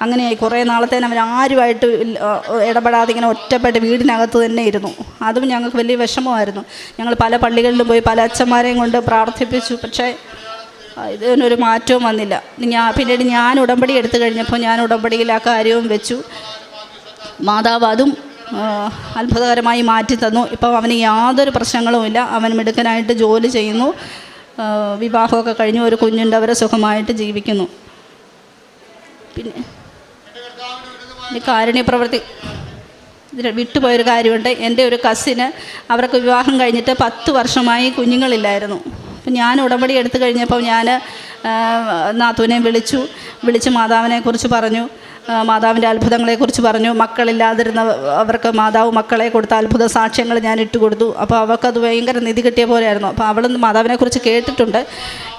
അങ്ങനെയായി കുറേ നാളത്തേന് അവൻ ആരുമായിട്ട് ഇടപെടാതെ ഇങ്ങനെ ഒറ്റപ്പെട്ട് വീടിനകത്ത് തന്നെ ഇരുന്നു. അതും ഞങ്ങൾക്ക് വലിയ വിഷമമായിരുന്നു. ഞങ്ങൾ പല പള്ളികളിലും പോയി പല അച്ഛന്മാരെയും കൊണ്ട് പ്രാർത്ഥിപ്പിച്ചു. പക്ഷേ ഇതിനൊരു മാറ്റവും വന്നില്ല. പിന്നീട് ഞാൻ ഉടമ്പടി എടുത്തു കഴിഞ്ഞപ്പോൾ ഞാൻ ഉടമ്പടിയിൽ ആ കാര്യവും വെച്ചു. മാതാവ് അതും അത്ഭുതകരമായി മാറ്റി തന്നു. ഇപ്പം അവന് യാതൊരു പ്രശ്നങ്ങളുമില്ല. അവൻ മിടുക്കനായിട്ട് ജോലി ചെയ്യുന്നു, വിവാഹമൊക്കെ കഴിഞ്ഞു, ഒരു കുഞ്ഞുണ്ട്, അവരെ സുഖമായിട്ട് ജീവിക്കുന്നു. പിന്നെ കാരുണ്യ പ്രവൃത്തി വിട്ടുപോയൊരു കാര്യമുണ്ട്. എൻ്റെ ഒരു കസിന്, അവർക്ക് വിവാഹം കഴിഞ്ഞിട്ട് 10 വർഷമായി കുഞ്ഞുങ്ങളില്ലായിരുന്നു. അപ്പം ഞാൻ ഉടമ്പടി എടുത്തു കഴിഞ്ഞപ്പോൾ ഞാൻ നാത്തൂനെ വിളിച്ച് മാതാവിനെക്കുറിച്ച് പറഞ്ഞു, മാതാവിൻ്റെ അത്ഭുതങ്ങളെക്കുറിച്ച് പറഞ്ഞു. മക്കളില്ലാതിരുന്ന അവർക്ക് മാതാവ് മക്കളെ കൊടുത്ത അത്ഭുത സാക്ഷ്യങ്ങൾ ഞാൻ ഇട്ടുകൊടുത്തു. അപ്പോൾ അവർക്കത് ഭയങ്കര നിധി കിട്ടിയ പോലെയായിരുന്നു. അപ്പോൾ അവൾ മാതാവിനെക്കുറിച്ച് കേട്ടിട്ടുണ്ട്.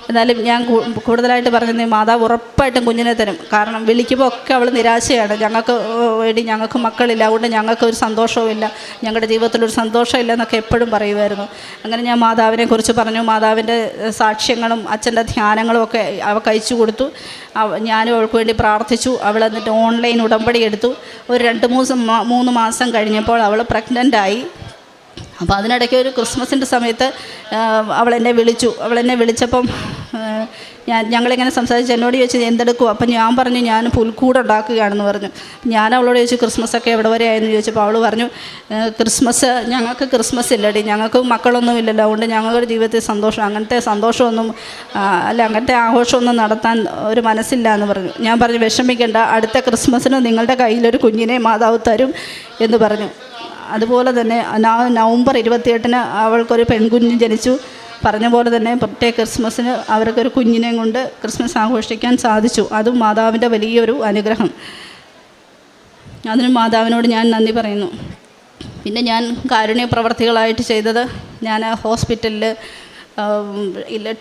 എന്നാലും ഞാൻ കൂടുതലായിട്ട് പറഞ്ഞത് മാതാവ് ഉറപ്പായിട്ടും കുഞ്ഞിനെ തരും. കാരണം വിളിക്കുമ്പോൾ ഒക്കെ അവൾ നിരാശയാണ്. ഞങ്ങൾക്ക് മക്കളില്ല, അതുകൊണ്ട് ഞങ്ങൾക്കൊരു സന്തോഷവുമില്ല, ഞങ്ങളുടെ ജീവിതത്തിലൊരു സന്തോഷമില്ല എന്നൊക്കെ എപ്പോഴും പറയുമായിരുന്നു. അങ്ങനെ ഞാൻ മാതാവിനെക്കുറിച്ച് പറഞ്ഞു. മാതാവിൻ്റെ സാക്ഷ്യങ്ങളും അച്ഛൻ്റെ ധ്യാനങ്ങളും ഒക്കെ അവൾക്ക് അയച്ചു കൊടുത്തു. ഞാനും അവൾക്ക് വേണ്ടി പ്രാർത്ഥിച്ചു. അവൾ എന്നിട്ട് ഓൺലൈൻ ഉടമ്പടി എടുത്തു. ഒരു 2-3 മാസം കഴിഞ്ഞപ്പോൾ അവൾ പ്രഗ്നൻ്റായി. അപ്പോൾ അതിനിടയ്ക്ക് ഒരു ക്രിസ്മസിൻ്റെ സമയത്ത് അവൾ എന്നെ വിളിച്ചപ്പം ഞങ്ങളിങ്ങനെ സംസാരിച്ച് എന്നോട് ചോദിച്ചു എന്തെടുക്കും. അപ്പം ഞാൻ പറഞ്ഞു ഞാൻ പുൽക്കൂട് ഉണ്ടാക്കുകയാണെന്ന് പറഞ്ഞു. ഞാൻ അവളോട് ചോദിച്ചു ക്രിസ്മസൊക്കെ എവിടെ വരെ ആയെന്ന് ചോദിച്ചപ്പോൾ അവൾ പറഞ്ഞു ഞങ്ങൾക്ക് ക്രിസ്മസ് ഇല്ലടി, ഞങ്ങൾക്ക് മക്കളൊന്നും ഇല്ലല്ലോ, അതുകൊണ്ട് ഞങ്ങളുടെ ജീവിതത്തിൽ അങ്ങനത്തെ സന്തോഷമൊന്നും അങ്ങനത്തെ ആഘോഷമൊന്നും നടത്താൻ ഒരു മനസ്സില്ല എന്ന് പറഞ്ഞു. ഞാൻ പറഞ്ഞു വിഷമിക്കേണ്ട, അടുത്ത ക്രിസ്മസിന് നിങ്ങളുടെ കയ്യിലൊരു കുഞ്ഞിനെ മാതാവ് തരും എന്ന് പറഞ്ഞു. അതുപോലെ തന്നെ നവംബർ 28-ന് അവൾക്കൊരു പെൺകുഞ്ഞ് ജനിച്ചു. പറഞ്ഞ പോലെ തന്നെ പ്രത്യേക ക്രിസ്മസിന് അവർക്കൊരു കുഞ്ഞിനെയും കൊണ്ട് ക്രിസ്മസ് ആഘോഷിക്കാൻ സാധിച്ചു. അതും മാതാവിൻ്റെ വലിയൊരു അനുഗ്രഹം. അതിനും മാതാവിനോട് ഞാൻ നന്ദി പറയുന്നു. പിന്നെ ഞാൻ കാരുണ്യ പ്രവർത്തികളായിട്ട് ചെയ്തത്, ഞാൻ ഹോസ്പിറ്റലിൽ,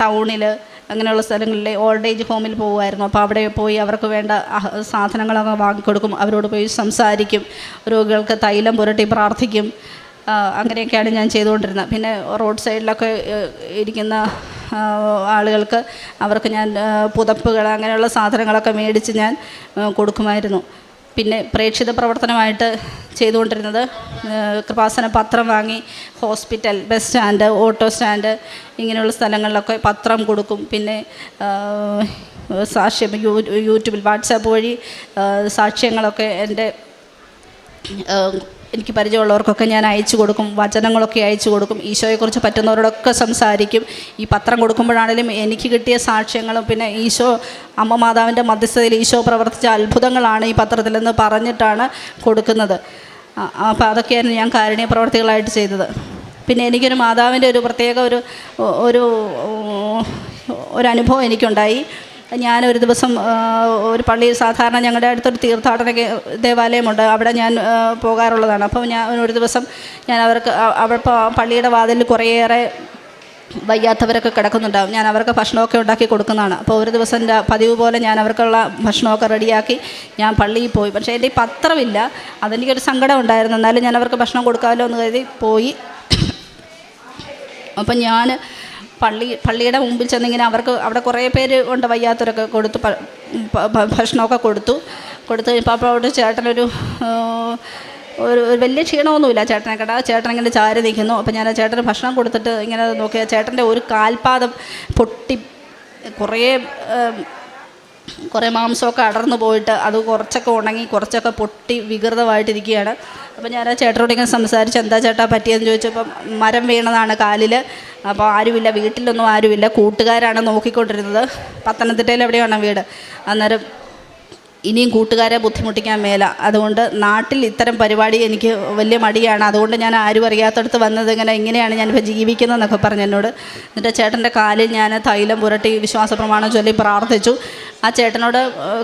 ടൗണിൽ, അങ്ങനെയുള്ള സ്ഥലങ്ങളിൽ ഓൾഡ് ഏജ് ഹോമിൽ പോകുമായിരുന്നു. അപ്പോൾ അവിടെ പോയി അവർക്ക് വേണ്ട സാധനങ്ങളൊക്കെ വാങ്ങിക്കൊടുക്കും, അവരോട് പോയി സംസാരിക്കും, രോഗികൾക്ക് തൈലം പുരട്ടി പ്രാർത്ഥിക്കും. അങ്ങനെയൊക്കെയാണ് ഞാൻ ചെയ്തുകൊണ്ടിരുന്നത്. പിന്നെ റോഡ് സൈഡിലൊക്കെ ഇരിക്കുന്ന ആളുകൾക്ക് അവർക്ക് ഞാൻ പുതപ്പുകൾ അങ്ങനെയുള്ള സാധനങ്ങളൊക്കെ മേടിച്ച് ഞാൻ കൊടുക്കുമായിരുന്നു. പിന്നെ പ്രേക്ഷിത പ്രവർത്തനമായിട്ട് ചെയ്തുകൊണ്ടിരുന്നത്, കൃപാസന പത്രം വാങ്ങി hospital, bus stand, auto stand ഇങ്ങനെയുള്ള സ്ഥലങ്ങളിലൊക്കെ പത്രം കൊടുക്കും. പിന്നെ സാക്ഷ്യം യൂട്യൂബിൽ വാട്സാപ്പ് വഴി സാക്ഷ്യങ്ങളൊക്കെ എനിക്ക് പരിചയമുള്ളവർക്കൊക്കെ ഞാൻ അയച്ചു കൊടുക്കും, വചനങ്ങളൊക്കെ അയച്ചു കൊടുക്കും. ഈശോയെക്കുറിച്ച് പറ്റുന്നവരോടൊക്കെ സംസാരിക്കും. ഈ പത്രം കൊടുക്കുമ്പോഴാണെങ്കിലും എനിക്ക് കിട്ടിയ സാക്ഷ്യങ്ങളും പിന്നെ അമ്മ മാതാവിൻ്റെ മധ്യസ്ഥതയിൽ ഈശോ പ്രവർത്തിച്ച അത്ഭുതങ്ങളാണ് ഈ പത്രത്തിലെന്ന് പറഞ്ഞിട്ടാണ് കൊടുക്കുന്നത്. അപ്പോൾ അതൊക്കെയായിരുന്നു ഞാൻ കാരുണ്യ പ്രവർത്തികളായിട്ട് ചെയ്തത്. പിന്നെ എനിക്കൊരു മാതാവിൻ്റെ ഒരു പ്രത്യേക ഒരു അനുഭവം എനിക്കുണ്ടായി. ഞാനൊരു ദിവസം ഒരു പള്ളിയിൽ, സാധാരണ ഞങ്ങളുടെ അടുത്തൊരു തീർത്ഥാടന ദേവാലയമുണ്ട്, അവിടെ ഞാൻ പോകാറുള്ളതാണ്. അപ്പോൾ ഒരു ദിവസം അവിടെ പള്ളിയുടെ വാതിലിൽ കുറേയേറെ വയ്യാത്തവരൊക്കെ കിടക്കുന്നുണ്ടാവും. ഞാൻ അവർക്ക് ഭക്ഷണമൊക്കെ ഉണ്ടാക്കി കൊടുക്കുന്നതാണ്. അപ്പോൾ ഒരു ദിവസം പതിവ് പോലെ ഞാൻ അവർക്കുള്ള ഭക്ഷണമൊക്കെ റെഡിയാക്കി ഞാൻ പള്ളിയിൽ പോയി. പക്ഷേ എൻ്റെ ഈ പത്രമില്ല, അതെനിക്കൊരു സങ്കടം ഉണ്ടായിരുന്നു. എന്നാലും ഞാൻ അവർക്ക് ഭക്ഷണം കൊടുക്കാമല്ലോ എന്ന് കരുതി പോയി. അപ്പം ഞാൻ പള്ളിയുടെ മുമ്പിൽ ചെന്നിങ്ങനെ അവിടെ കുറേ പേര് ഉണ്ട്, വയ്യാത്തവരൊക്കെ കൊടുത്തു ഭക്ഷണമൊക്കെ കൊടുത്തു കഴിഞ്ഞപ്പോൾ അപ്പോൾ അവിടെ ചേട്ടനൊരു വലിയ ക്ഷീണമൊന്നുമില്ല ചേട്ടനെ കേട്ടാ. ചേട്ടൻ ഇങ്ങനെ ചാരി നിൽക്കുന്നു. അപ്പോൾ ഞാൻ ആ ചേട്ടന് ഭക്ഷണം കൊടുത്തിട്ട് ഇങ്ങനെ നോക്കിയാൽ ചേട്ടൻ്റെ ഒരു കാൽപാദം പൊട്ടി കുറേ മാംസമൊക്കെ അടർന്നു പോയിട്ട് അത് കുറച്ചൊക്കെ ഉണങ്ങി കുറച്ചൊക്കെ പൊട്ടി വികൃതമായിട്ടിരിക്കുകയാണ്. അപ്പോൾ ഞാൻ ആ ചേട്ടനോട് ഇങ്ങനെ സംസാരിച്ച്, എന്താ ചേട്ടാ പറ്റിയെന്ന് ചോദിച്ചപ്പം മരം വീണതാണ് കാലിൽ. അപ്പോൾ ആരുമില്ല, വീട്ടിലൊന്നും ആരുമില്ല, കൂട്ടുകാരാണ് നോക്കിക്കൊണ്ടിരുന്നത്. പത്തനംതിട്ടയിൽ എവിടെയാണ് വീട്. അന്നേരം ഇനിയും കൂട്ടുകാരെ ബുദ്ധിമുട്ടിക്കാൻ മേല, അതുകൊണ്ട് നാട്ടിൽ ഇത്തരം പരിപാടി എനിക്ക് വലിയ മടിയാണ്, അതുകൊണ്ട് ഞാൻ ആരും അറിയാത്തടത്ത് വന്നത് ഇങ്ങനെയാണ് ഞാനിപ്പോൾ ജീവിക്കുന്നതെന്നൊക്കെ പറഞ്ഞു എന്നോട്. എന്നിട്ട് ചേട്ടൻ്റെ കാലിൽ ഞാൻ തൈലം പുരട്ടി വിശ്വാസ പ്രമാണം ചൊല്ലി പ്രാർത്ഥിച്ചു. ആ ചേട്ടനോട്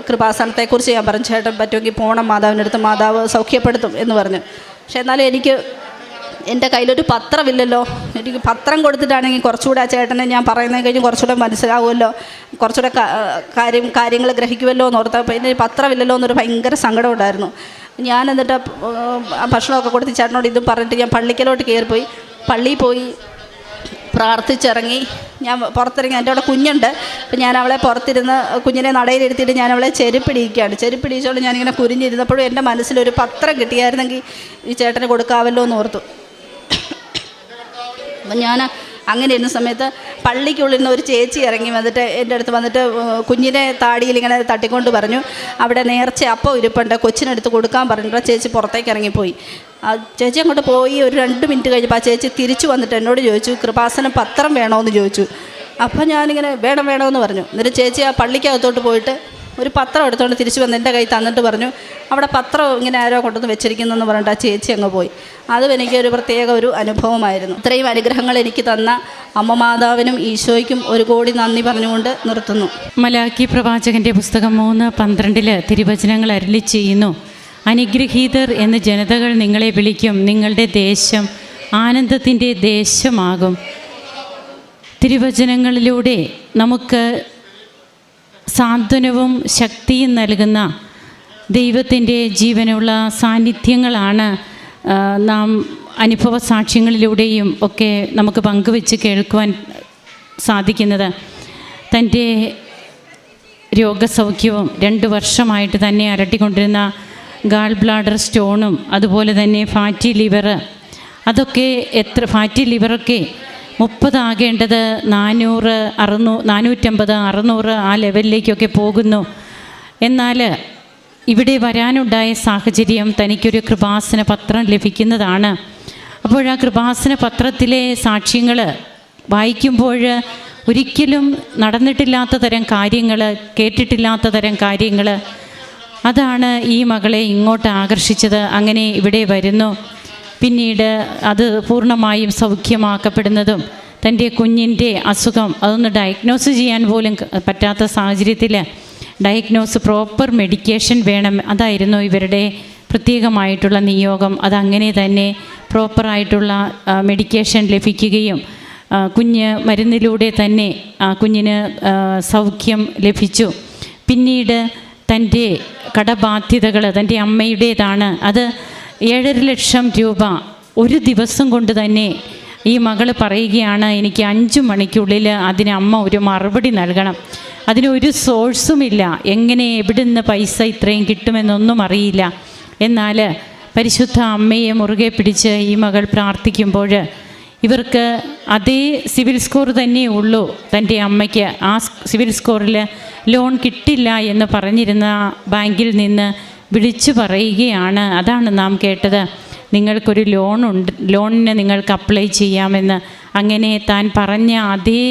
കൃപാസനത്തെക്കുറിച്ച് ഞാൻ പറഞ്ഞു, ചേട്ടൻ പറ്റുമെങ്കിൽ പോകണം മാതാവിൻ്റെ അടുത്ത്, മാതാവ് സൗഖ്യപ്പെടുത്തും എന്ന് പറഞ്ഞു. പക്ഷേ എന്നാലും എൻ്റെ കയ്യിലൊരു പത്രമില്ലല്ലോ. എനിക്ക് പത്രം കൊടുത്തിട്ടാണെങ്കിൽ കുറച്ചുകൂടെ ആ ചേട്ടനെ ഞാൻ പറയുന്നത് കഴിഞ്ഞ് കുറച്ചുകൂടെ മനസ്സിലാവുമല്ലോ, കുറച്ചുകൂടെ കാര്യങ്ങൾ ഗ്രഹിക്കുമല്ലോ എന്ന് ഓർത്തപ്പോൾ എൻ്റെ പത്രമില്ലല്ലോ എന്നൊരു ഭയങ്കര സങ്കടം ഉണ്ടായിരുന്നു. ഞാൻ എന്നിട്ട് ഭക്ഷണമൊക്കെ കൊടുത്ത് ചേട്ടനോട് ഇതും പറഞ്ഞിട്ട് ഞാൻ പള്ളിക്കലോട്ട് കയറിപ്പോയി. പള്ളിയിൽ പോയി പ്രാർത്ഥിച്ചിറങ്ങി. ഞാൻ പുറത്തിറങ്ങി, എൻ്റെ അവിടെ കുഞ്ഞുണ്ട്. അപ്പം ഞാൻ അവളെ പുറത്തിരുന്ന് കുഞ്ഞിനെ നടയിലിരുത്തിയിട്ട് ഞാൻ അവളെ ചെരുപ്പിടിക്കുകയാണ്. ചെരുപ്പിടിച്ചോണ്ട് ഞാനിങ്ങനെ കുരിഞ്ഞിരുന്നപ്പോഴും എൻ്റെ മനസ്സിലൊരു പത്രം കിട്ടിയായിരുന്നെങ്കിൽ ഈ ചേട്ടന് കൊടുക്കാമല്ലോ എന്ന് ഓർത്തു. അപ്പം ഞാൻ അങ്ങനെ ഇരുന്ന സമയത്ത് പള്ളിക്കുള്ളിൽ നിന്ന് ഒരു ചേച്ചി ഇറങ്ങി വന്നിട്ട് എൻ്റെ അടുത്ത് വന്നിട്ട് കുഞ്ഞിനെ താടിയിൽ ഇങ്ങനെ തട്ടിക്കൊണ്ട് പറഞ്ഞു, അവിടെ നേർച്ച അപ്പം ഇരിപ്പുണ്ട്, കൊച്ചിനെടുത്ത് കൊടുക്കാൻ പറഞ്ഞിട്ട് ചേച്ചി പുറത്തേക്ക് ഇറങ്ങിപ്പോയി. ആ ചേച്ചി അങ്ങോട്ട് പോയി ഒരു 2 മിനിറ്റ് കഴിഞ്ഞപ്പോൾ ആ ചേച്ചി തിരിച്ചു വന്നിട്ട് എന്നോട് ചോദിച്ചു, കൃപാസനം പത്രം വേണമെന്ന് ചോദിച്ചു. അപ്പം ഞാനിങ്ങനെ വേണമെന്ന് പറഞ്ഞു. എന്നിട്ട് ചേച്ചി ആ പള്ളിക്കകത്തോട്ട് പോയിട്ട് ഒരു പത്രം എടുത്തുകൊണ്ട് തിരിച്ചു വന്ന് എൻ്റെ കൈ തന്നിട്ട് പറഞ്ഞു, അവിടെ പത്രം ഇങ്ങനെ ആരോ കൊണ്ടുവന്ന് വെച്ചിരിക്കുന്നെന്ന് പറഞ്ഞിട്ട് ആ ചേച്ചി അങ്ങ് പോയി. അതും എനിക്കൊരു പ്രത്യേക ഒരു അനുഭവമായിരുന്നു. ഇത്രയും അനുഗ്രഹങ്ങൾ എനിക്ക് തന്ന അമ്മ മാതാവിനും ഈശോയ്ക്കും ഒരു കോടി നന്ദി പറഞ്ഞുകൊണ്ട് നിർത്തുന്നു. മലാക്കി പ്രവാചകൻ്റെ പുസ്തകം 3:12 തിരുവചനങ്ങൾ അരുളി ചെയ്യുന്നു, അനുഗ്രഹീതർ എന്ന് ജനതകൾ നിങ്ങളെ വിളിക്കും, നിങ്ങളുടെ ദേശം ആനന്ദത്തിൻ്റെ ദേശമാകും. തിരുവചനങ്ങളിലൂടെ നമുക്ക് സാന്ത്വനവും ശക്തിയും നൽകുന്ന ദൈവത്തിൻ്റെ ജീവനുള്ള സാന്നിധ്യങ്ങളാണ് നാം അനുഭവ സാക്ഷ്യങ്ങളിലൂടെയും ഒക്കെ നമുക്ക് പങ്കുവെച്ച് കേൾക്കുവാൻ സാധിക്കുന്നത്. തൻ്റെ രോഗസൗഖ്യവും 2 വർഷമായിട്ട് തന്നെ അലട്ടിക്കൊണ്ടിരുന്ന ഗാൾ ബ്ലാഡർ സ്റ്റോണും അതുപോലെ തന്നെ ഫാറ്റി ലിവർ, അതൊക്കെ ഫാറ്റി ലിവറൊക്കെ 30 ആകേണ്ടത് 400, 450, 600 ആ ലെവലിലേക്കൊക്കെ പോകുന്നു. എന്നാൽ ഇവിടെ വരാനുണ്ടായ സാഹചര്യം തനിക്കൊരു കൃപാസന പത്രം ലഭിക്കുന്നതാണ്. അപ്പോൾ ആ കൃപാസന പത്രത്തിലെ സാക്ഷ്യങ്ങൾ വായിക്കുമ്പോൾ ഒരിക്കലും നടന്നിട്ടില്ലാത്ത തരം കാര്യങ്ങൾ, കേട്ടിട്ടില്ലാത്ത തരം കാര്യങ്ങൾ, അതാണ് ഈ മകളെ ഇങ്ങോട്ട് ആകർഷിച്ചത്. അങ്ങനെ ഇവിടെ വരുന്നു. പിന്നീട് അത് പൂർണ്ണമായും സൗഖ്യമാക്കപ്പെടുന്നതും തൻ്റെ കുഞ്ഞിൻ്റെ അസുഖം അതൊന്ന് ഡയഗ്നോസ് ചെയ്യാൻ പോലും പറ്റാത്ത സാഹചര്യത്തിൽ പ്രോപ്പർ മെഡിക്കേഷൻ വേണം, അതായിരുന്നു ഇവരുടെ പ്രത്യേകമായിട്ടുള്ള നിയോഗം. അതങ്ങനെ തന്നെ പ്രോപ്പറായിട്ടുള്ള മെഡിക്കേഷൻ ലഭിക്കുകയും കുഞ്ഞ് മരുന്നിലൂടെ തന്നെ കുഞ്ഞിന് സൗഖ്യം ലഭിച്ചു. പിന്നീട് തൻ്റെ കടബാധ്യതകൾ തൻ്റെ അമ്മയുടേതാണ്. അത് 7.5 ലക്ഷം രൂപ ഒരു ദിവസം കൊണ്ട് തന്നെ ഈ മകൾ പറയുകയാണ്, എനിക്ക് 5 മണിക്കുള്ളിൽ അതിന് അമ്മ ഒരു മറുപടി നൽകണം. അതിനൊരു സോഴ്സുമില്ല, എങ്ങനെ എവിടുന്ന് പൈസ ഇത്രയും കിട്ടുമെന്നൊന്നും അറിയില്ല. എന്നാൽ പരിശുദ്ധ അമ്മയെ മുറുകെ പിടിച്ച് ഈ മകൾ പ്രാർത്ഥിക്കുമ്പോൾ ഇവർക്ക് അതേ സിവിൽ സ്കോർ തന്നെ ഉള്ളൂ. തൻ്റെ അമ്മയ്ക്ക് ആ സിവിൽ സ്കോറിൽ ലോൺ കിട്ടില്ല എന്ന് പറഞ്ഞിരുന്ന ബാങ്കിൽ നിന്ന് വിളിച്ചു പറയുകയാണ്, അതാണ് നാം കേട്ടത്, നിങ്ങൾക്കൊരു ലോണിന് നിങ്ങൾക്ക് അപ്ലൈ ചെയ്യാമെന്ന്. അങ്ങനെ താൻ പറഞ്ഞ അതേ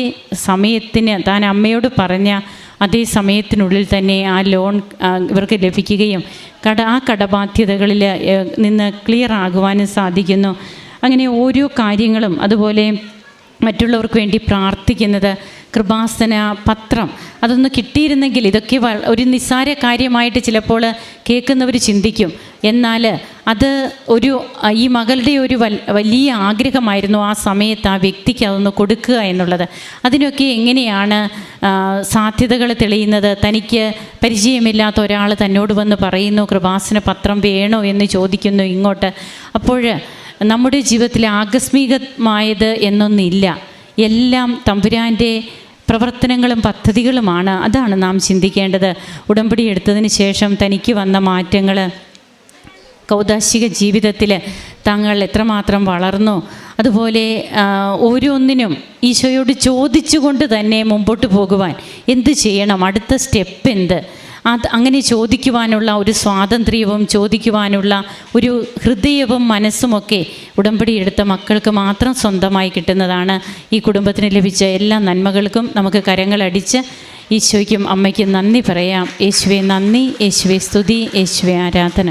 സമയത്തിന്, താൻ അമ്മയോട് പറഞ്ഞ അതേ സമയത്തിനുള്ളിൽ തന്നെ ആ ലോൺ ഇവർക്ക് ലഭിക്കുകയും ആ കടബാധ്യതകളിൽ നിന്ന് ക്ലിയർ ആകുവാനും സാധിക്കുന്നു. അങ്ങനെ ഓരോ കാര്യങ്ങളും, അതുപോലെ മറ്റുള്ളവർക്ക് വേണ്ടി പ്രാർത്ഥിക്കുന്നത്, കൃപാസന പത്രം അതൊന്ന് കിട്ടിയിരുന്നെങ്കിൽ, ഇതൊക്കെ ഒരു നിസ്സാര കാര്യമായിട്ട് ചിലപ്പോൾ കേൾക്കുന്നവർ ചിന്തിക്കും. എന്നാൽ അത് ഈ മകളുടെ ഒരു വലിയ ആഗ്രഹമായിരുന്നു ആ സമയത്ത് ആ വ്യക്തിക്ക് അതൊന്ന് കൊടുക്കുക എന്നുള്ളത്. അതിനൊക്കെ എങ്ങനെയാണ് സാധ്യതകൾ തെളിയുന്നത്? തനിക്ക് പരിചയമില്ലാത്ത ഒരാൾ തന്നോട് വന്ന് പറയുന്നു കൃപാസന പത്രം വേണോ എന്ന് ചോദിക്കുന്നു ഇങ്ങോട്ട്. അപ്പോൾ നമ്മുടെ ജീവിതത്തിൽ ആകസ്മികമായത് എന്നൊന്നില്ല, എല്ലാം തമ്പുരാൻ്റെ പ്രവർത്തനങ്ങളും പദ്ധതികളുമാണ്. അതാണ് നാം ചിന്തിക്കേണ്ടത്. ഉടമ്പടി എടുത്തതിന് ശേഷം തനിക്ക് വന്ന മാറ്റങ്ങൾ, കൗദാശിക ജീവിതത്തിൽ താങ്കൾ എത്രമാത്രം വളർന്നു, അതുപോലെ ഓരോന്നിനും ഈശോയോട് ചോദിച്ചുകൊണ്ട് തന്നെ മുമ്പോട്ട് പോകുവാൻ എന്ത് ചെയ്യണം, അടുത്ത സ്റ്റെപ്പ് എന്ത്, അങ്ങനെ ചോദിക്കുവാനുള്ള ഒരു സ്വാതന്ത്ര്യവും ചോദിക്കുവാനുള്ള ഒരു ഹൃദയവും മനസ്സുമൊക്കെ ഉടമ്പടി എടുത്ത മക്കൾക്ക് മാത്രം സ്വന്തമായി കിട്ടുന്നതാണ്. ഈ കുടുംബത്തിന് ലഭിച്ച എല്ലാ നന്മകൾക്കും നമുക്ക് കരങ്ങളടിച്ച് ഈശോയ്ക്കും അമ്മയ്ക്കും നന്ദി പറയാം. യേശുവേ നന്ദി, യേശുവേ സ്തുതി, യേശുവേ ആരാധന.